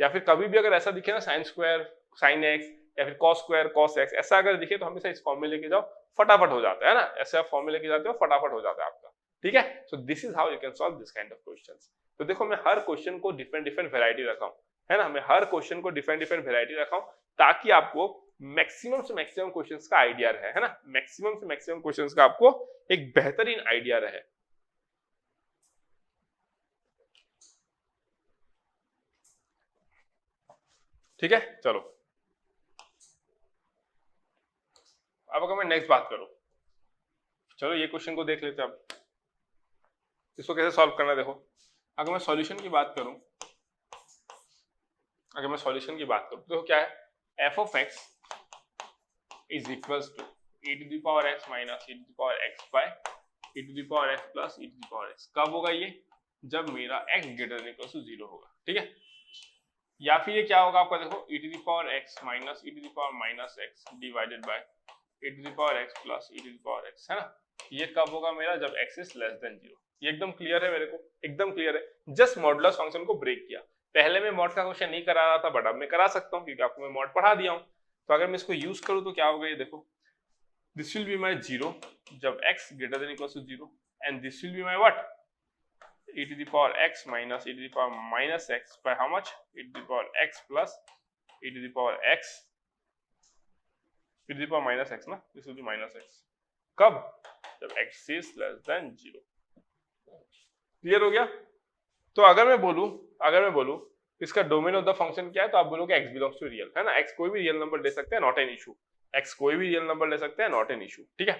या फिर कभी भी अगर ऐसा दिखे ना sin स्क्वायर sin x या फिर cos स्क्वायर cos x, ऐसा अगर दिखे तो हमेशा इस फॉर्म में लेके जाओ, फटाफट हो जाता है ना, ऐसे आप फॉर्म में लेके जाते हो फटाफट हो जाता है आपका। ठीक है, so this is how you can solve this kind of questions. तो देखो मैं हर क्वेश्चन को डिफरेंट डिफरेंट वैरायटी रखा हूं, है ना, मैं हर क्वेश्चन को डिफरेंट डिफरेंट वैरायटी रखा हूं ताकि आपको मैक्सिमम से मैक्सिमम क्वेश्चंस का आइडिया रहे, है ना, मैक्सिमम से मैक्सिमम क्वेश्चंस का आपको एक बेहतरीन आइडिया रहे। ठीक है, चलो अब अगर मैं नेक्स्ट बात करूं, चलो ये क्वेश्चन को देख लेते हैं, अब इसको कैसे सॉल्व करना है। देखो अगर मैं सॉल्यूशन की बात करूं, अगर मैं सॉल्यूशन की बात करूं तो क्या है, f of x is equals to e to the power x minus e to the power x by e to the power x plus e to the power x। कब होगा ये, जब मेरा x greater than equal to 0 होगा। ठीक है, या फिर ये क्या होगा आपका, देखो e to the power x minus e to the power minus x divided by e to the power x plus e to the power x, है ना, ये कब होगा मेरा, जब x इज लेस देन 0। ये एकदम क्लियर है मेरे को, एकदम क्लियर है, जस्ट मॉडुलस फंक्शन को ब्रेक किया। पहले मैं मॉड का क्वेश्चन नहीं करा रहा था, बट अब मैं करा सकता हूं क्योंकि आपको मैं मॉड पढ़ा दिया हूं। तो अगर मैं इसको यूज करूं तो क्या होगा, ये देखो दिस विल बी माय 0 जब x greater than equal to 0 and this will be my what e to the power x minus e to the power minus x by how much e to the power x plus e to the power x e to the power minus x ना, this will be minus x, कब, जब x is less than 0। Clear हो गया। तो अगर मैं बोलूं इसका डोमेन ऑफ द फंक्शन क्या है, तो आप बोलोगे x बिलोंग्स टू रियल, है ना, x कोई भी रियल नंबर ले सकते हैं, नॉट एन इशू, x कोई भी रियल नंबर ले सकते हैं, नॉट एन इशू। ठीक है,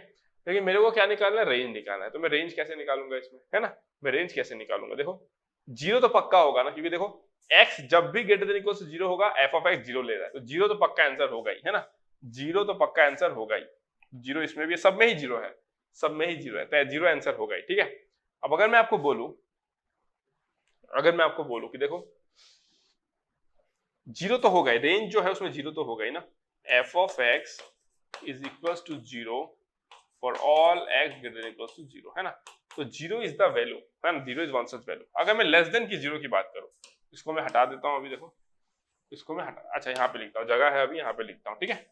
लेकिन मेरे को क्या निकालना है, रेंज निकालना है। तो मैं रेंज कैसे निकालूंगा इसमें, है ना, मैं रेंज कैसे निकालूंगा, देखो 0 तो पक्का होगा ना, क्योंकि देखो x जब भी ग्रेटर देन इक्वल टू 0 होगा f ऑफ x 0 ले रहा है, तो 0 तो पक्का आंसर होगा ही, है ना, 0 तो पक्का आंसर होगा ही, 0 इसमें भी, सब में ही 0 है, सब में ही 0 है, तो 0 आंसर होगा ही। ठीक है, अब अगर मैं आपको बोलूं कि देखो 0 तो होगा ही, रेंज जो है उसमें 0 तो होगा ही ना, f of x is equals to 0 for all x greater than equals to 0, है ना, तो 0 इज द वैल्यू, है ना, 0 इज वन सच वैल्यू। अगर मैं लेस देन की 0 की बात करूं, इसको मैं हटा देता हूं, अभी देखो इसको मैं हटा, अच्छा यहाँ पे लिखता हूं, जगह है अभी यहाँ पे लिखता हूं। ठीक है,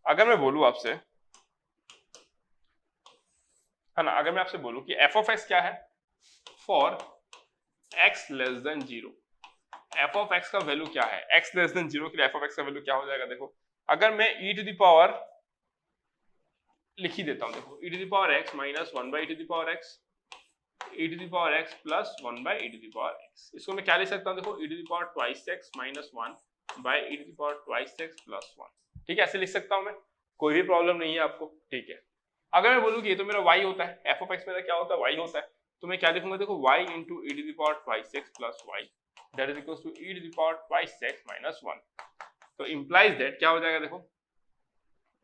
अगर मैं बोलूं आपसे, है ना, अगर मैं आपसे बोलूं कि f ऑफ x क्या है, for x less than 0, f of x का वैल्यू क्या है, x लेस देन 0 के लिए f ऑफ x का वैल्यू क्या हो जाएगा। देखो अगर मैं e टू द पावर लिख ही देता हूं, देखो e to the power x minus 1 by e to the power x, e to the power x plus 1 by e to the power x, इसको मैं क्या लिख सकता हूं, देखो e to the power twice x minus 1 by e to the power twice x plus 1। ठीक है, ऐसे लिख सकता हूं मैं, कोई भी प्रॉब्लम नहीं है आपको। ठीक है, अगर मैं बोलूं कि ये तो मेरा y होता है, f ऑफ x मेरा क्या होता है, y होता है, तो मैं क्या लिखूंगा, देखो y into e to the power twice x plus y that is equals to e to the power twice x minus 1। तो इंप्लाइज दैट क्या हो जाएगा, देखो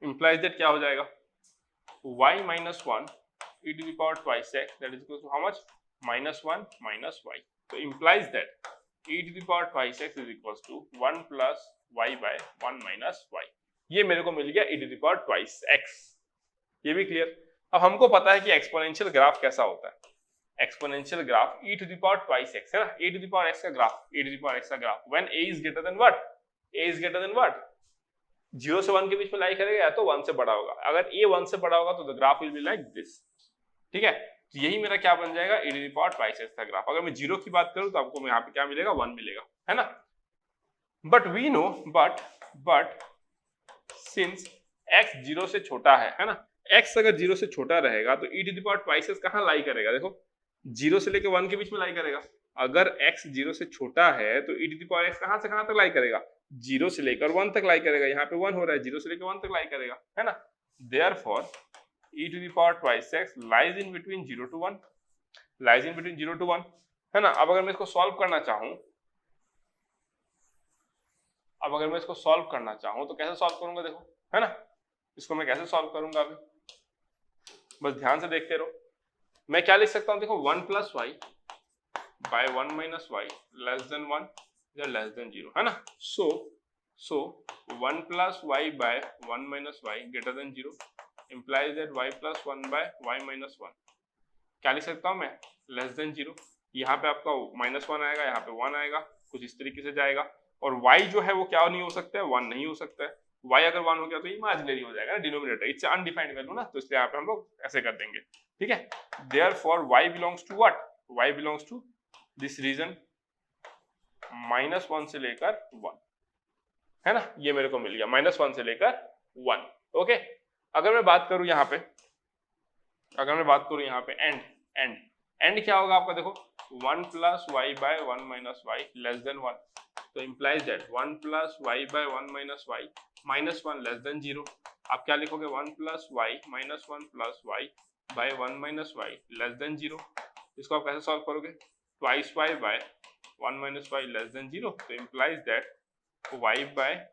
इंप्लाइज दैट क्या हो जाएगा, y minus 1 e to the power twice x that is equal to how much, minus 1 minus y। तो implies that e to the power twice x is equals to 1 plus y by 1 minus y। ये मेरे को मिल गया e to the power twice x, ये भी क्लियर। अब हमको पता है कि एक्सपोनेंशियल ग्राफ कैसा होता है, exponential graph e to the power twice x, है ना, a to the power x का graph, a to the power x का graph when a is greater than what, a is greater than what, 0 से 1 के बीच में लाई करेगा, या तो 1 से बड़ा होगा। अगर a 1 से बड़ा होगा तो the graph will be like this. ठीक है, तो यही मेरा क्या बन जाएगा, e to the power twice x का ग्राफ। अगर मैं 0 की बात करूं तो आपको यहाँ पे क्या मिलेगा, 1 मिलेगा, है ना। But we know, but since x 0 से छोटा है ना, x अगर 0 से छोटा रहेगा तो e to the power twice x कहाँ लाई करेगा, देखो 0 से लेके 1 के बीच में लाई करेगा। अगर x 0 से छोटा है तो e to the power x कहाँ से कहाँ तक लाई करेगा, 0 से लेकर 1 तक लाई करेगा। यहाँ पे 1 हो रहा है, 0 से लेकर 1 तक लाई करेगा, है ना। Therefore e to the power twice x lies in between 0 to 1, lies in between 0 to 1, है ना। अब अगर मैं इसको सॉल्व करना चाहूं, तो कैसे सॉल्व करूंगा, देखो, है ना। इसको मैं कैसे सॉल्व करूंगा अभी, बस ध्यान से देखते रहो। मैं क्या लिख सकता हूं, देखो 1 plus y by 1 minus y less than 1 या लेस देन 0, है ना। So 1 plus y by 1 minus y greater than 0 implies that y plus 1 by y minus 1, क्या लिख सकता हूं मैं, लेस देन 0। यहाँ पे आपका -1 आएगा, यहाँ पे 1 आएगा, कुछ इस तरीके से जाएगा। और y जो है वो क्या नहीं हो सकता है, 1 नहीं हो सकता है। y अगर 1 हो गया तो इमेजिनरी हो जाएगा, डिनोमिनेटर, इट्स अनडिफाइंड वैल्यू ना, तो इसलिए यहाँ पे हम लोग ऐसे कर देंगे, ठीक है। Therefore y belongs to what, y belongs to this region -1 से लेकर 1, है ना। ये मेरे को मिल गया -1 से लेकर 1, ओके। अगर मैं बात करूं यहाँ पे, एंड क्या होगा आपका, देखो 1 plus y by 1 minus y less than 1, तो implies that 1 plus y by 1 minus y -1 less than 0। आप क्या लिखोगे, 1 plus y -1 plus y by 1 minus y less than 0। इसको आप कैसे सॉल्व करोगे, twice y by 1 minus y less than 0, तो implies that y by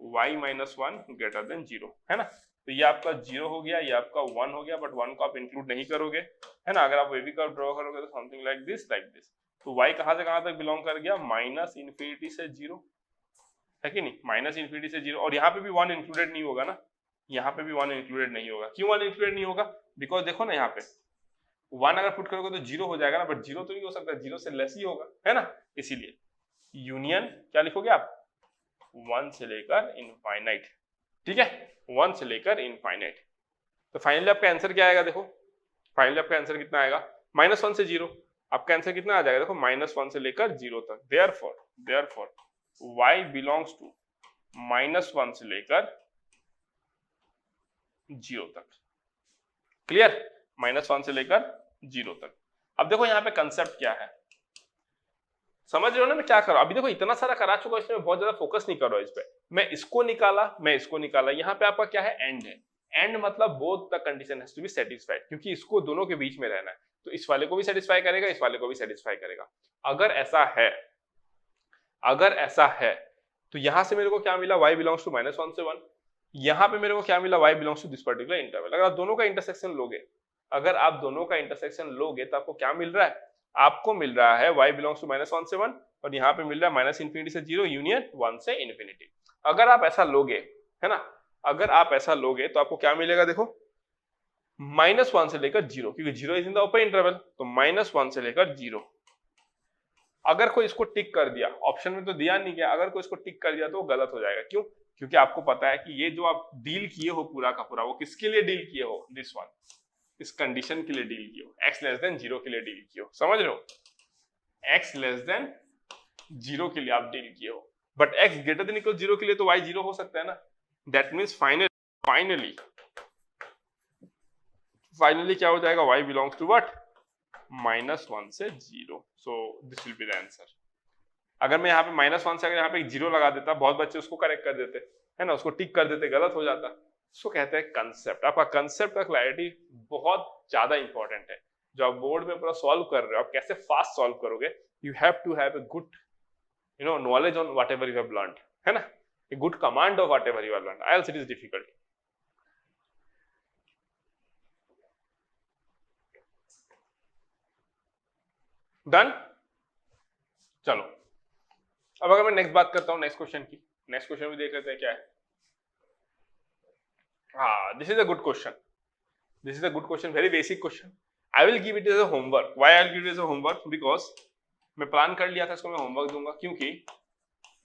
y -1 greater than 0, है ना। तो ये आपका 0 हो गया, ये आपका 1 हो गया, बट 1 को आप इंक्लूड नहीं करोगे, है ना। अगर आप वेवी कर्व ड्रॉ करोगे तो समथिंग लाइक दिस, तो y कहां से कहां तक बिलोंग कर गया, -∞ से 0, है कि नहीं, -∞ से 0। और यहाँ पे भी 1 इंक्लूडेड नहीं होगा ना, यहाँ पे भी 1 इंक्लूडेड नहीं होगा। क्यों 1 इंक्लूडेड नहीं होगा, बिकॉज देखो ना, यहाँ पे 1 अगर पुट करोगे तो 0 हो जाएगा ना, बट 0 तो नहीं हो सकता, 0 से लेस ही होगा, है ना। इसीलिए यूनियन क्या लिखोगे आप, 1 से लेकर इनफाइनाइट, ठीक है, 1 से लेकर इनफाइनाइट। तो फाइनली आपका आंसर क्या आएगा, देखो फाइनली आपका आंसर कितना आएगा, -1 से 0। आपका आंसर कितना आ जाएगा, देखो -1 से लेकर 0 तक। देयरफॉर y बिलोंग्स टू -1 से लेकर 0 तक, क्लियर, -1 से लेकर 0 तक। अब देखो यहाँ पे कंसेप्ट क्या है, समझ रहे हो ना मैं क्या कर रहा हूं। अभी देखो इतना सारा करा चुका, इसमें बहुत ज्यादा फोकस नहीं कर रहा इस पे। मैं इसको निकाला, यहाँ पे आपका क्या है, एंड है। एंड मतलब both the condition has to be satisfied, क्योंकि इसको दोनों के बीच में रहना है, तो इस वाले को भी सेटिस्फाई करेगा, इस वाले को भी सेटिस्फाई करेगा। अगर ऐसा है तो यहां से मेरे को क्या मिला, y बिलोंग्स टू -1 से 1। यहाँ पे मेरे को क्या मिला, y belongs to this particular interval. अगर आप दोनों का इंटरसेक्शन लोगे, तो आपको क्या मिल रहा है, आपको मिल रहा है y बिलोंग्स टू -1 से 1, और यहाँ पे मिल रहा है -∞ से 0 यूनियन 1 से इन्फिनिटी। अगर आप ऐसा लोगे, है ना, अगर आप ऐसा लोगे तो आपको क्या मिलेगा, देखो -1 से लेकर 0, क्योंकि 0 is in the open interval, तो -1 से लेकर 0। अगर कोई इसको टिक कर दिया, ऑप्शन में तो दिया नहीं गया, अगर कोई इसको टिक कर दिया तो वो गलत हो जाएगा। क्यों, क्योंकि आपको पता है कि ये जो आप डील किए हो पूरा का पूरा, वो किसके लिए डील किए हो, दिस वन, इस कंडीशन के लिए डील किए हो, x लेस देन 0 के लिए डील किए हो, समझ रहे हो, x लेस देन 0 के लिए आप डील किए हो। But x greater than equal 0 के लिए तो y 0 हो सकता है ना। दैट मीन्स फाइनली क्या हो जाएगा, y बिलोंग्स टू व्हाट, -1 से 0। So this will be the answer. अगर मैं यहाँ पे -1 से अगर यहाँ पे 0 लगा देता, बहुत बच्चे उसको करेक्ट कर देते, है ना, उसको टिक कर देते, गलत हो जाता। इसको कहते हैं कंसेप्ट। आपका कंसेप्ट का क्लैरिटी बहुत ज्यादा इंपॉर्टेंट है। जो आप बोर्ड में पूरा सॉल्व कर रहे हो, आप कैसे फास्ट सॉल्व करोगे, you have to have a good knowledge on whatever you have learned, है ना, a good command of whatever you have learned, else it is difficult. Done? चलो अब अगर मैं नेक्स्ट बात करता हूं, नेक्स्ट क्वेश्चन की, नेक्स्ट क्वेश्चन भी देख लेते हैं क्या है। हाँ, this is a good question, very basic question. I will give it as a homework. Why I will give it as a homework, because मैं प्लान कर लिया था इसको मैं होमवर्क दूंगा, क्योंकि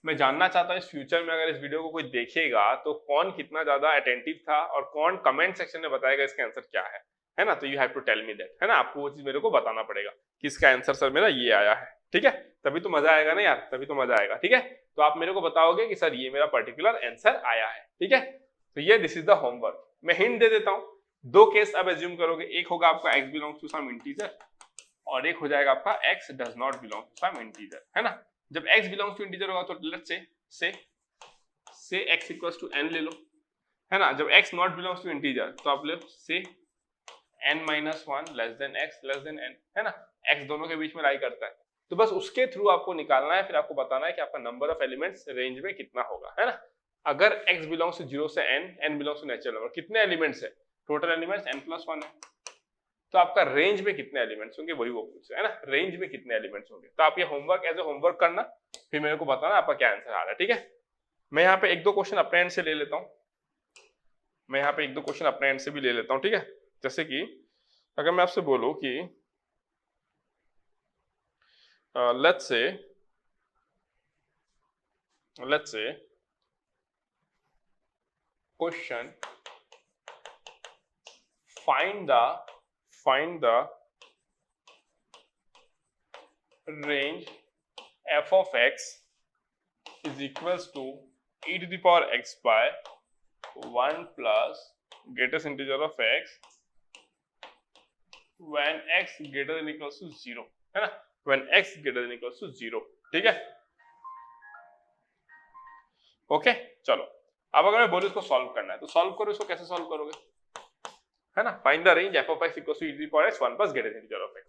मैं जानना चाहता हूँ इस फ्यूचर में अगर इस वीडियो को कोई देखेगा तो कौन कितना ज्यादा अटेंटिव था और कौन कमेंट सेक्शन में बताएगा इसका आंसर क्या है। है ना, तो you have to tell me that, है ना, आपको वो चीज मेरे को बताना पड़ेगा कि इसका आंसर सर मेरा ये आया है, ठीक है, तभी तो मजा आएगा ना यार, तभी तो मजा आएगा, ठीक है। तो आप मेरे को बताओगे कि सर ये मेरा पर्टिकुलर आंसर आया है, ठीक है। तो ये दिस इज द होमवर्क। मैं हिंट दे देता हूँ, दो केस अब एज्यूम करोगे, एक होगा आपका x belongs to some integer और एक हो जाएगा आपका x does not belong to some integer, है ना। जब x बिलोंग्स टू इंटीजर होगा तो let's say x equals to n ले लो, है ना। जब x not belongs to integer तो आप ले से n-1 less than x less than n, है ना, x दोनों के बीच में लाई करता है, तो बस उसके थ्रू आपको निकालना है, फिर आपको बताना है कि आपका नंबर ऑफ एलिमेंट्स रेंज में कितना होगा, है ना। अगर x बिलोंग्स टू 0 से n belongs to natural number, कितने एलिमेंट्स है, टोटल एलिमेंट्स n+1 है, तो आपका रेंज में कितने एलिमेंट्स होंगे वही वो पूछ रहा है ना, रेंज में कितने एलिमेंट्स होंगे। तो आप ये होमवर्क एज ए होमवर्क करना, फिर मेरे को बताना आपका क्या आंसर आ रहा है, ठीक है। मैं यहाँ पे एक दो क्वेश्चन अपने एंड से ले लेता हूँ, मैं यहाँ पे एक दो क्वेश्चन अपने एंड से भी ले लेता हूँ, ठीक है। जैसे कि अगर मैं आपसे बोलूँ कि let's say question find the range f of x is equals to e to the power x by 1 plus greatest integer of x when x greater than equals to 0, है ना, when x greater than equals to 0, ठीक है। ओके चलो, अब अगर मैं बोलूं इसको सॉल्व करना है तो सॉल्व करो, इसको कैसे सॉल्व करोगे, है ना। Find the range f of x equals to e to the power x 1 plus greatest integer of x।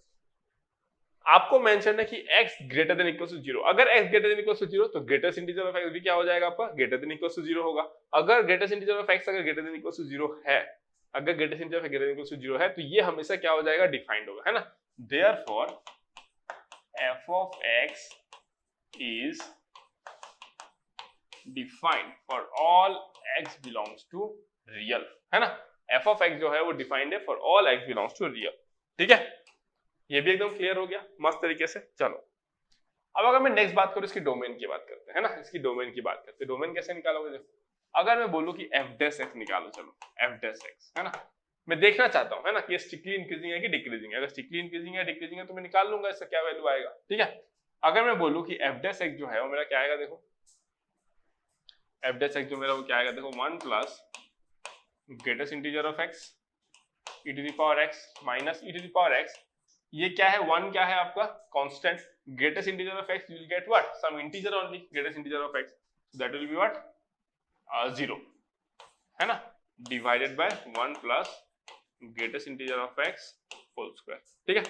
आपको मेंशन है कि x greater than equals to 0, अगर x greater than equals to 0 तो greatest integer of x भी क्या हो जाएगा आपका, greater than equals to 0 होगा। अगर greatest integer of x अगर greater than equals to 0 है, अगर greatest integer of x greater than equals to 0 है, तो ये हमेशा क्या हो जाएगा, डिफाइंड होगा, है ना। therefore f of x is defined for all x belongs to real, है ना। f of x जो है वो डिफाइंड है for all x belongs to real, ठीक है। ये भी एकदम क्लियर हो गया मस्त तरीके से। चलो अब अगर मैं नेक्स्ट बात करूं, इसकी डोमेन की बात करते हैं, है ना, इसकी डोमेन की बात करते हैं। डोमेन कैसे निकालोगे, देखो अगर मैं बोलूं कि f डैश x निकालो, चलो f डैश x, है ना, मैं देखना चाहता हूं, है ना, कि ये स्ट्रिक्टली इंक्रीजिंग है कि डिक्रीजिंग है। अगर स्ट्रिक्टली इंक्रीजिंग है डिक्रीजिंग है तो मैं निकाल लूंगा इसका क्या वैल्यू आएगा, ठीक है। अगर मैं बोलूं कि f डैश x जो है वो मेरा क्या आएगा, देखो f डैश x जो मेरा वो क्या आएगा, देखो 1 plus greatest integer of x e to the power x minus e to the power x, ये क्या है, 1 क्या है आपका constant, greatest integer of x you will get what, some integer only, greatest integer of x, so that will be what 0, है ना, divided by 1 plus greatest integer of x whole square, ठीक है।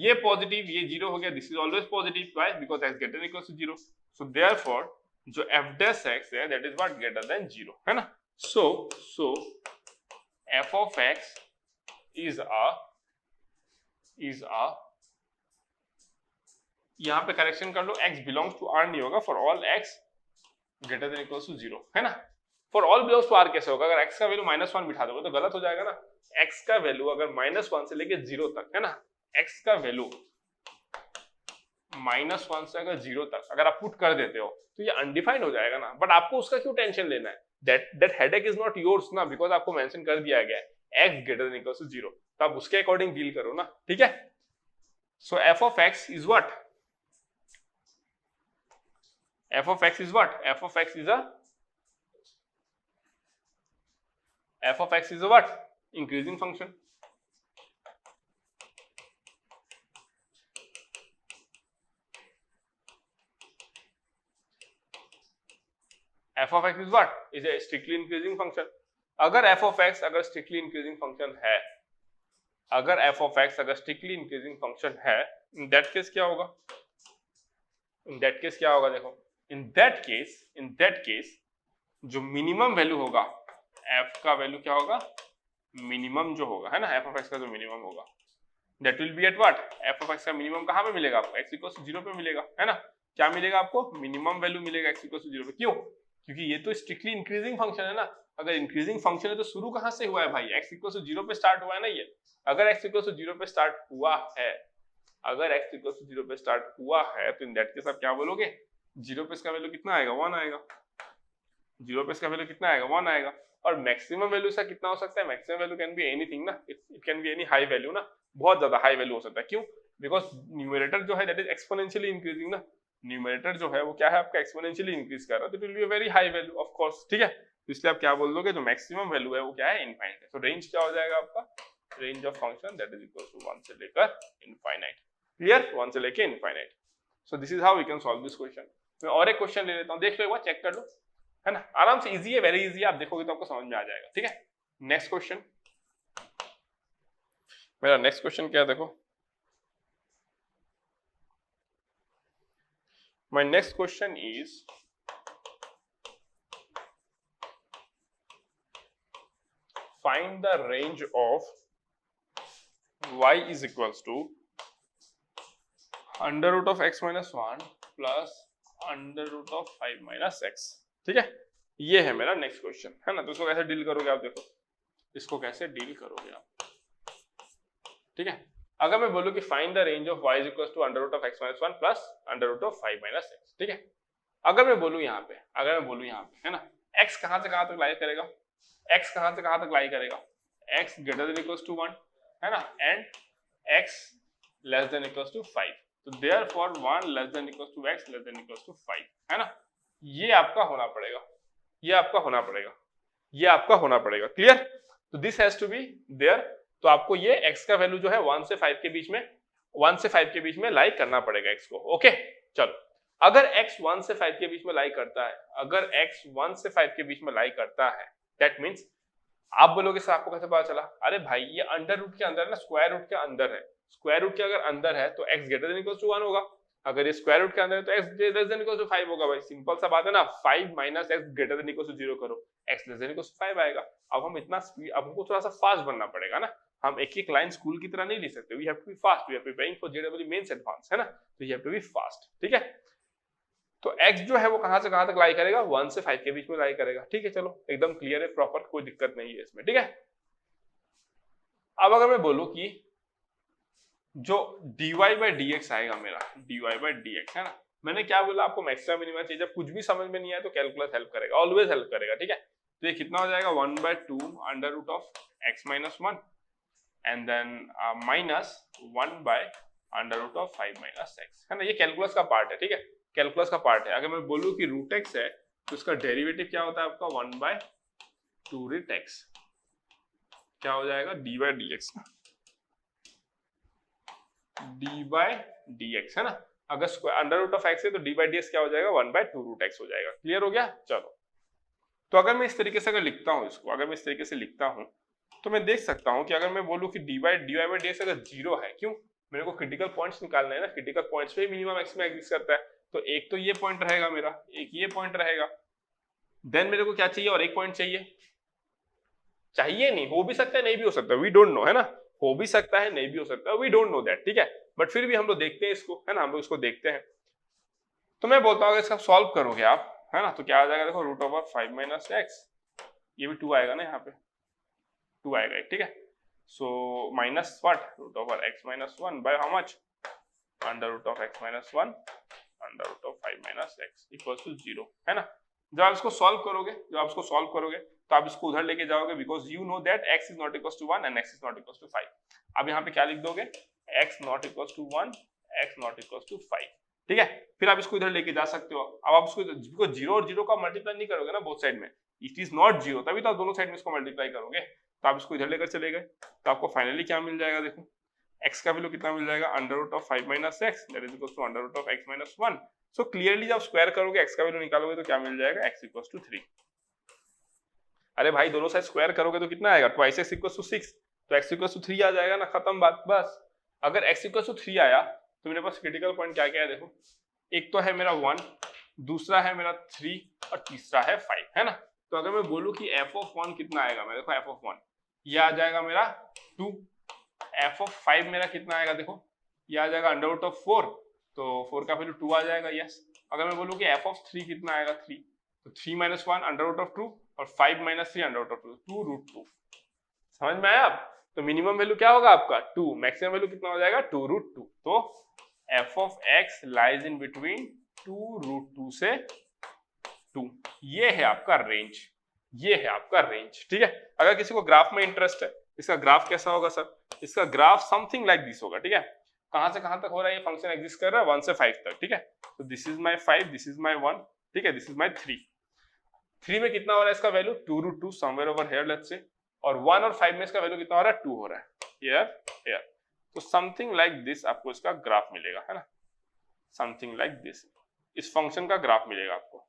ये पॉजिटिव, ये 0 हो गया, this is always positive, why, because x greater than equals to 0, so therefore जो f dash x है that is what greater than 0, है ना। so f of x is a यहां पे करेक्शन कर लो, x belongs to r नहीं होगा, for all x greater than equals to 0, है ना। for all belongs to r कैसे होगा, अगर x का वैल्यू -1 बिठा दोगे तो गलत हो जाएगा ना। x का वैल्यू अगर -1 से लेके 0 तक, है ना, x का वैल्यू -1 से अगर 0 तक अगर आप पुट कर देते हो तो ये अनडिफाइंड हो जाएगा ना। बट आपको उसका क्यों टेंशन लेना है, that headache is not yours ना, बिकॉज आपको मेंशन कर दिया गया है x greater than equals to 0, तो आप उसके अकॉर्डिंग डील करो ना, ठीक है। so f of x is what, f of x is what, f of x is a what, increasing function, f of x is what, is a strictly increasing function। अगर f of x अगर strictly increasing function है, अगर f of x अगर strictly increasing function है, in that case क्या होगा, in that case क्या होगा, देखो in that case जो मिनिमम वैल्यू होगा f का वैल्यू क्या होगा, मिनिमम जो होगा, है ना, f of x का जो मिनिमम होगा that will be at what, f of x का मिनिमम कहाँ पे मिलेगा आपको, x equals to 0 पे मिलेगा, है ना। क्या मिलेगा आपको, मिनिमम वैल्यू मिलेगा x equals to 0 पे, क्यों, क्योंकि ये तो स्ट्रिक्टली इंक्रीजिंग फंक्शन है ना। अगर इंक्रीजिंग फंक्शन है तो शुरू कहाँ से हुआ है भाई, x equals to 0 पे स्टार्ट हुआ है ना ये। अगर x equals to 0 पे स्टार्ट हुआ है, अगर x equals to 0 पे स्टार्ट हुआ है तो इन दैट केस आप क्या बोलोगे, 0 पे इसका वैल्यू कितना आएगा, 1 आएगा, 0 पे इसका वैल्यू कितना आएगा, 1 आएगा। और मैक्सिमम वैल्यू इसका कितना हो सकता है? Maximum value can be anything ना, it can be any high value ना, बहुत ज्यादा हाई वैल्यू हो सकता है। क्यों? बिकॉज न्यूमरेटर जो है दैट इज एक्सपोनेंशियली इंक्रीजिंग ना, न्यूमरेटर जो है वो क्या है आपका एक्सपोनेंशियली इंक्रीज कर रहा है, तो it will be a very high value of course, ठीक है। तो इसलिए आप क्या बोल दोगे, जो मैक्सिमम वैल्यू है वो क्या है? इनफाइनाइट है। तो रेंज क्या हो जाएगा आपका? Range of function that is equal to 1 से लेकर इनफाइनाइट। क्लियर? 1 से लेकर infinite. So this is how we can solve this question. मैं और एक क्वेश्चन ले लेता हूं, देख लो एक बार, चेक कर लो, है ना, आराम से, इजी है, वेरी इजी है, आप देखोगे तो आपको समझ में आ जाएगा, ठीक है। नेक्स्ट क्वेश्चन, मेरा नेक्स्ट क्वेश्चन क्या है, देखो, my next question is find the range of y is equals to under root of x minus 1 plus under root of 5 minus x, ठीक है। ये है मेरा नेक्स्ट क्वेश्चन, है ना। तो इसको कैसे डील करोगे आप, देखो इसको कैसे डील करोगे आप, ठीक है। अगर मैं बोलूं कि find the range of y is equals to under root of x minus 1 plus under root of 5 minus x, ठीक है। अगर मैं बोलूं यहाँ पे, है ना, x कहां से कहां तक लाई करेगा, x कहां से कहां तक लाई करेगा, x greater than equals to 1, है ना, and x less than equals to 5, तो therefore 1 less than equals to x less than equals to 5, है ना। ये आपका होना पड़ेगा, ये आपका होना पड़ेगा, ये आपका होना पड़ेगा, क्लियर। तो this has to be there. तो आपको ये x का वैल्यू जो है 1 से 5 के बीच में, 1 से 5 के बीच में लाई करना पड़ेगा x को, ओके। चलो, अगर x 1 से 5 के बीच में लाई करता है, अगर x 1 से 5 के बीच में लाई करता है, दैट मींस आप बोलोगे सर आपको कैसे पता चला? अरे भाई ये अंडर रूट के अंदर है ना, स्क्वायर रूट के अंदर है, स्क्वायर रूट के अगर अंदर है तो x greater than equal to 1 होगा, अगर ये स्क्वायर रूट के अंदर है तो x less than equal to 5 होगा। भाई सिंपल सा बात है ना, 5 minus x greater than equal to 0 करो, x less than equal to 5 आएगा। अब हम इतना स्पीड, अब हमको थोड़ा सा फास्ट बनना पड़ेगा ना, हम एक एक लाइन स्कूल की तरह नहीं लिख सकते, we have to be fast, we are preparing for JEE mains advance, है ना, तो you have to be fast, ठीक है। तो x जो है वो कहां से कहां तक लाई करेगा, 1 से 5 के बीच में लाई करेगा, ठीक है। चलो एकदम क्लियर है, प्रॉपर, कोई दिक्कत नहीं है इसमें, ठीक है। अब अगर मैं बोलूं कि जो dy by dx आएगा मेरा, dy by dx, है ना, मैंने क्या बोला आपको, मैक्सिमम मिनिमम चाहिए। जब कुछ भी समझ में नहीं आए तो कैलकुलस हेल्प करेगा, ऑलवेज हेल्प करेगा, ठीक है। तो ये कितना हो जाएगा, 1/2 under root of x minus 1 and then minus 1/√5 minus x, है ना। ये कैलकुलस का पार्ट है, ठीक है, कैलकुलस का पार्ट है। अगर मैं बोलूं कि रूट x है तो इसका डेरिवेटिव क्या होता है आपका, 1/2 root x, क्या हो जाएगा, dy dx, dy dx, है ना। अगर अंडर रूट ऑफ x है तो dy dx क्या हो जाएगा, 1/2 root x हो जाएगा। क्लियर हो गया। चलो, तो अगर मैं इस तरीके से अगर लिखता हूं इसको, अगर मैं इस तरीके से लिखता हूं तो मैं देख सकता हूं कि अगर मैं बोलूं कि dy by dx अगर 0 है, क्यों, मेरे को क्रिटिकल पॉइंट्स निकालना है ना, क्रिटिकल पॉइंट्स पे मिनिमम मैक्सिमम एग्जिस्ट करता है, तो एक तो ये पॉइंट रहेगा मेरा, एक ये पॉइंट रहेगा, देन मेरे को क्या चाहिए, और एक पॉइंट चाहिए, चाहिए नहीं, हो भी सकता है नहीं भी हो सकता, वी डोंट नो, है ना, हो भी सकता है नहीं भी हो सकता, वी डोंट नो दैट, ठीक है। बट फिर भी हम लोग देखते हैं इसको, है ना, हम लोग इसको देखते हैं। तो मैं बोलता हूँ अगर इसका सॉल्व करोगे आप, है ना, तो क्या आ जाएगा, देखो रूट ओवर 5 minus x, ये भी 2 आएगा ना, यहाँ पे 2 आएगा, ठीक है। सो minus what, root over x minus 1 by how much, under root of x minus 1 under root of 5 minus x equals to 0, है ना। जब आप इसको सॉल्व करोगे, तो आप इसको उधर लेके जाओगे, because you know that x is not equals to 1 and x is not equals to 5। अब यहाँ पे क्या लिख दोगे, x not equals to 1, x not equals to 5, ठीक है। फिर आप इसको इधर लेके जा सकते हो। अब आप इसको 0 और 0 का मल्टीप्लाई नहीं करोगे ना बोथ साइड में, इट इज नॉट 0, तभी तो आप दोनों साइड में इसको मल्टीप्लाई करोगे। तो आप इसको इधर लेकर चले गए, तो आपको फाइनली क्या मिल जाएगा, देखो x का वैल्यू कितना मिल जाएगा, under root of 5 minus x that is equals to under root of x minus 1। सो क्लियरली जब स्क्वायर करोगे x का वैल्यू निकालोगे तो क्या मिल जाएगा, x इक्वल्स टू 3। अरे भाई दोनों साइड स्क्वायर करोगे तो कितना आएगा, ट्वाइस x इक्वल्स टू 6, तो x इक्वल्स टू 3 आ जाएगा ना, खत्म बात। बस अगर x इक्वल्स टू 3 आया तो मेरे पास क्रिटिकल पॉइंट क्या क्या है, देखो एक तो है मेरा 1, दूसरा है मेरा 3 और तीसरा है 5, है ना। तो अगर मैं बोलूं कि f of 1 कितना आएगा, मैं देखो f of 1 ये आ जाएगा मेरा 2, f of 5 मेरा कितना आएगा, देखो ये आ जाएगा अंडर रूट ऑफ 4, तो 4 का वैल्यू 2 आ जाएगा, यस। अगर मैं बोलूं कि f of 3 कितना आएगा, 3, तो 3 minus 1 अंडर रूट ऑफ 2 और 5 minus 3 under root of 2, 2 root 2। समझ में आया? अब तो मिनिमम वैल्यू क्या होगा आपका 2, मैक्सिमम वैल्यू कितना हो जाएगा 2 root 2। तो f of x lies in between 2 root 2 से 2, ये है आपका रेंज, ये है आपका रेंज, ठीक है। अगर किसी को ग्राफ में इंटरेस्ट है, इसका ग्राफ कैसा होगा सर, इसका ग्राफ समथिंग लाइक दिस होगा, ठीक है। कहां से कहां तक हो रहा है ये फंक्शन एग्जिस्ट कर रहा है, 1 से 5 तक, ठीक है। तो this is my 5, this is my 1, ठीक है, दिस इज माय 3 में कितना हो रहा है इसका value 2√2 somewhere over here let's say, और 1 और 5 में इसका वैल्यू कितना हो रहा है 2 हो रहा है हियर हियर। तो समथिंग लाइक दिस आपको इसका ग्राफ मिलेगा, है ना, समथिंग लाइक दिस, इस फंक्शन का ग्राफ मिलेगा आपको,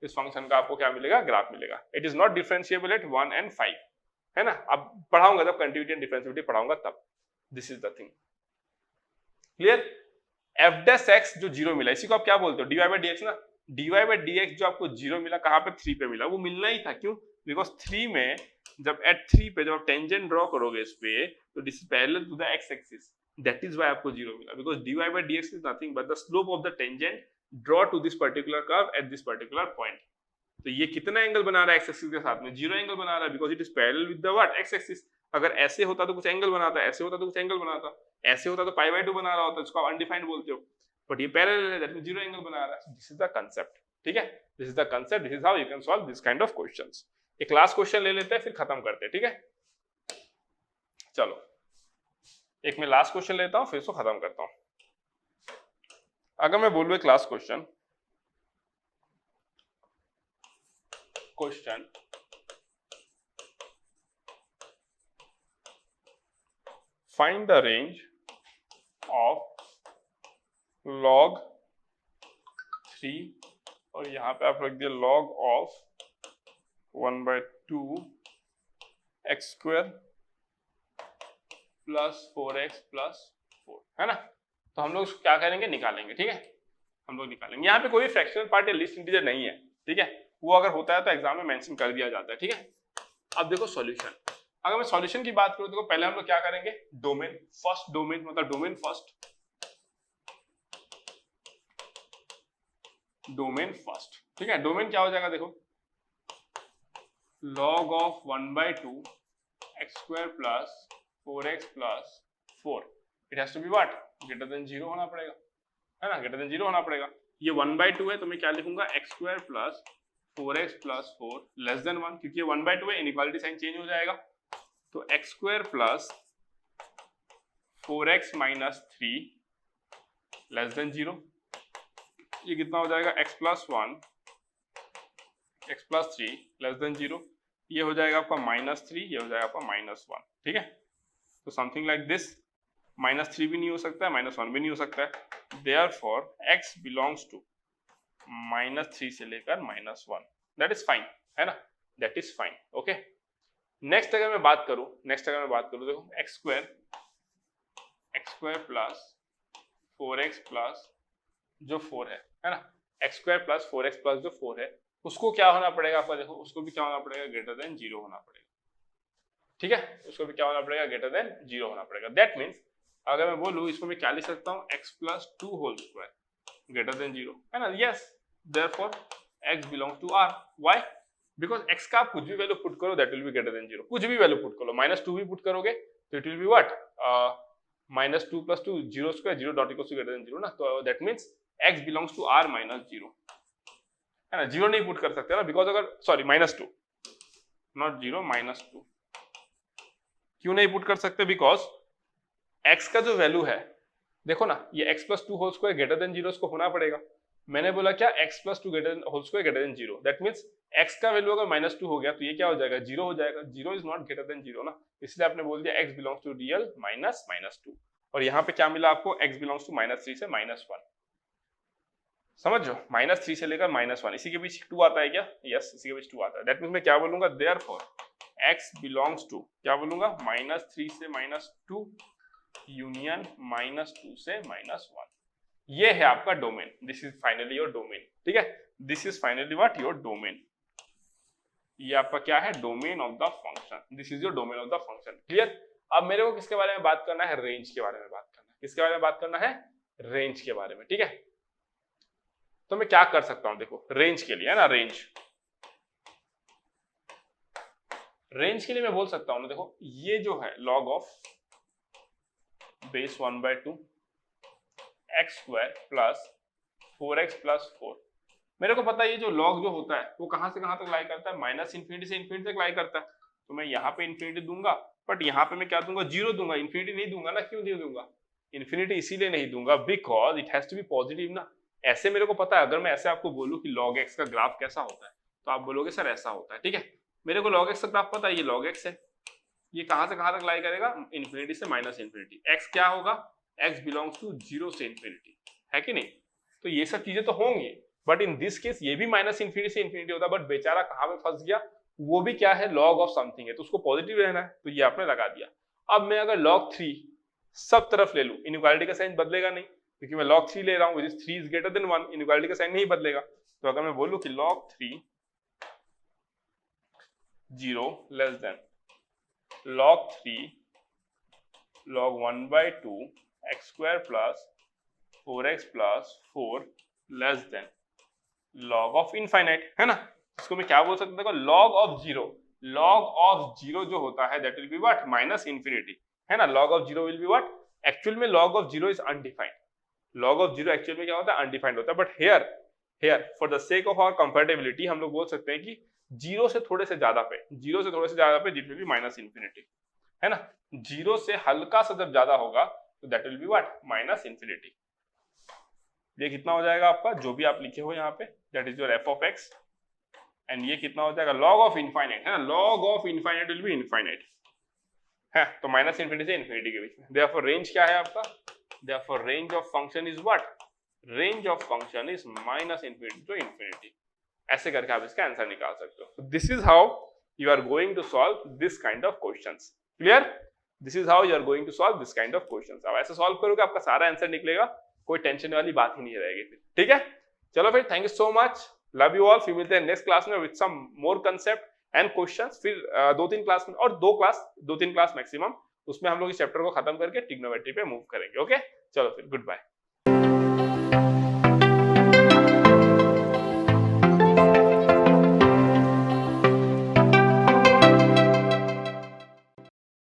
इस फंक्शन का आपको क्या मिलेगा, ग्राफ मिलेगा। It is not differentiable eight 1 and 5, है ना। अब पढ़ाऊंगा जब कंटिन्यूटी एंड डिफरेंशिएबिलिटी पढ़ाऊंगा तब। This is the thing, clear. F dash x जो 0 मिला, इसी को आप क्या बोलते हो, dy बाई dx ना। dy बाई dx जो आपको 0 मिला, कहां पे 3 पे मिला, वो मिलना ही था, क्यों, बिकॉज 3 में जब एट 3 पे जब आप टेंजेंट ड्रॉ करोगे इस पे, तो this is parallel to the x axis, that is why आपको 0 मिला, because dy by dx is nothing but the slope of the tangent draw to this particular curve at this particular point. तो ये कितना एंगल बना रहा है एक्स एक्सिस के साथ में, 0 एंगल बना रहा है, because it is parallel with the what, x axis. अगर ऐसे होता तो कुछ एंगल बनाता, ऐसे होता तो कुछ एंगल बनाता, ऐसे होता तो π/2 बना रहा होता, इसको आप अनडिफाइंड बोलते हो, बट ये पैरेलल है, दैट मींस 0 एंगल बना रहा है। दिस इज द कांसेप्ट, ठीक है, this is the concept, this is how you can solve this kind of questions. एक लास्ट क्वेश्चन ले लेते हैं फिर खत्म करते हैं, ठीक है। चलो एक मैं लास्ट क्वेश्चन लेता हूं फिर इसको खत्म करता हूं। अगर मैं बोलूं एक last question, find the range of log 3, और यहाँ पे आप रख दिया log of 1/2 x square plus 4x plus 4, है ना। तो हम लोग क्या करेंगे, निकालेंगे, ठीक है, हम लोग निकालेंगे। यहाँ पे कोई फ्रैक्शनल पार्ट या लिस्ट इंटीजर नहीं है, ठीक है, वो अगर होता है तो एग्जाम में मेंशन कर दिया जाता है, ठीक है। अब देखो सॉल्यूशन, अगर मैं सॉल्यूशन की बात करूं, देखो पहले हम लोग क्या करेंगे, डोमेन फर्स्ट, डोमेन मतलब डोमेन फर्स्ट, डोमेन फर्स्ट, ठीक है। डोमेन क्या हो जाएगा, देखो log of 1/2 x square plus 4x plus 4, it has to be what, greater than 0 होना पड़ेगा, है ना, greater than 0 होना पड़ेगा। ये 1/2 है तो मैं क्या लिखूंगा, x square plus 4x plus 4 less than 1, क्योंकि ये 1/2 है, इनइक्वालिटी साइन चेंज हो जाएगा। तो x square plus 4x minus 3 less than 0, ये कितना हो जाएगा, x plus 1 x plus 3 less than 0, ये हो जाएगा आपका -3, ये हो जाएगा आपका -1, ठीक है। तो समथिंग लाइक दिस, -3 भी नहीं हो सकता है, -1 भी नहीं हो सकता है, देयरफॉर x बिलोंग्स टू -3 से लेकर -1, दैट इज फाइन, है ना, that is fine, okay. Next अगर मैं बात करूं, देखो x square plus 4x plus जो 4 है ना, x square plus 4x plus जो 4 है, उसको क्या होना पड़ेगा आपका, देखो उसको भी क्या होना पड़ेगा, ग्रेटर देन 0 होना पड़ेगा, ठीक है, उसको भी क्या होना पड़ेगा, ग्रेटर देन 0 होना पड़ेगा। दैट मीन्स अगर मैं बोलूं, इसको मैं क्या लिख सकता हूं, x plus 2 whole square greater than 0, है ना। Yes, therefore x belongs to r, why, because x का आप कुछ भी वैल्यू पुट करो that will be greater than 0, कुछ भी वैल्यू पुट करो, -2 भी पुट करोगे तो it will be what, -2 + 2 0 square, 0 dot equals to greater than 0 ना, तो that means x belongs to r -0, है ना। 0 नहीं पुट कर सकते ना, बिकॉज अगर सॉरी -2 नॉट 0 -2, क्यों नहीं पुट कर सकते, बिकॉज x का जो वैल्यू है, देखो ना, ये x + 2 whole square greater than 0 इसको होना पड़ेगा। मैंने बोला क्या, x + 2 greater than whole square greater than 0, that means x का वैल्यू अगर -2 हो गया तो ये क्या हो जाएगा, 0 हो जाएगा, 0 इज नॉट ग्रेटर देन 0 ना, इसलिए आपने बोल दिया x बिलोंग्स टू रियल -2, और यहाँ पे क्या मिला आपको, x बिलोंग्स टू -3 से -1, समझो, -3 से लेकर -1, इसी के बीच 2 आता है क्या, यस, इसी के बीच 2 आता है। दैट मींस मैं क्या बोलूंगा, देयरफॉर x बिलोंग्स टू, क्या बोलूंगा, -3 से -2 यूनियन -2 से -1, ये है आपका domain, this is finally your domain, ठीक है, this is finally what, your domain, ये आपका क्या है, domain of the function, this is your domain of the function, clear. अब मेरे को किसके बारे में बात करना है, रेंज के बारे में बात करना है, किसके बारे में बात करना है, रेंज के बारे में, ठीक है। तो मैं क्या कर सकता हूं, देखो रेंज के लिए, है ना, रेंज के लिए मैं बोल सकता हूं ना, देखो ये जो है log of base 1/2 x square plus 4x plus 4 मेरे को पता है ये जो लॉग जो होता है वो कहां से कहां तक लाई करता है, माइनस इन्फिनिटी से इन्फिनिटी तक लाई करता है। तो मैं यहाँ पे इन्फिनिटी दूंगा, बट यहाँ पे मैं क्या दूंगा, जीरो दूंगा, इन्फिनिटी नहीं दूंगा ना। क्यों नहीं दूंगा इन्फिनिटी? इसीलिए नहीं दूंगा because it has to be positive ना। ऐसे मेरे को पता है, अगर मैं ऐसे आपको बोलूं कि log x का ग्राफ कैसा होता है तो आप बोलोगे सर ऐसा होता है, ठीक है। मेरे को log x का ग्राफ पता है, ये log x है, ये कहां से कहां तक लाई करेगा, इन्फिनिटी से माइनस इन्फिनिटी। x क्या होगा, x बिलोंग्स टू जीरो से इन्फिनिटी, है कि नहीं। तो ये सब चीजें तो होंगी, बट इन दिस केस ये भी माइनस इन्फिनिटी से इन्फिनिटी होता है, बट बेचारा कहां पे फंस गया, वो भी क्या है, log ऑफ समथिंग है, तो उसको पॉजिटिव रहना है, तो ये आपने लगा दिया। अब मैं अगर log 3 सब तरफ ले लूं, इनइक्वालिटी का साइन बदलेगा नहीं, क्योंकि मैं log 3 ले रहा हूं, which is 3 is greater than 1, inequality का साइन नहीं बदलेगा। तो अगर मैं बोलूं कि log 3 0 less than log 3 log 1/2 x square plus 4x plus 4 less then log of infinite, है ना। इसको मैं क्या बोल सकता हूँ, देखो log of zero, log of zero जो होता है that will be what, minus infinity, है ना। log of zero will be what, actual में log of zero is undefined, log of zero actual में क्या होता है, अनडिफाइंड होता है। But here for the sake of our comfortability हम लोग बोल सकते हैं कि जीरो से थोड़े से ज्यादा पे, जीरो से थोड़े से ज्यादा पे that will be minus infinity, है ना। जीरो से हल्का सा जब ज्यादा होगा तो that will be what, minus infinity. ये कितना हो जाएगा आपका, जो भी आप लिखे हो यहाँ पे, that is your F of x, and ये कितना हो जाएगा, log ऑफ इनफाइनाइट, है ना। log of infinite will be infinite, है, तो माइनस इन्फिनिटी से इन्फिनिटी के बीच में। देयरफॉर रेंज क्या है आपका, therefore range of function is what, range of function is minus infinity to infinity। ऐसे करके आप इसका आंसर निकाल सकते हो। This is how you are going to solve this kind of questions, clear. This is how you are going to solve this kind of questions. अब ऐसे सॉल्व करोगे आपका सारा आंसर निकलेगा, कोई टेंशन वाली बात ही नहीं रहेगी फिर, ठीक है। चलो फिर, thank you so much, love you all. फिर मिलते हैं नेक्स्ट क्लास में with some more concept and questions. फिर दो तीन क्लास मैक्सिमम, उसमें हम लोग इस चैप्टर को खत्म करके ट्रिग्नोमेट्री पे मूव करेंगे। ओके, चलो फिर, गुड बाय।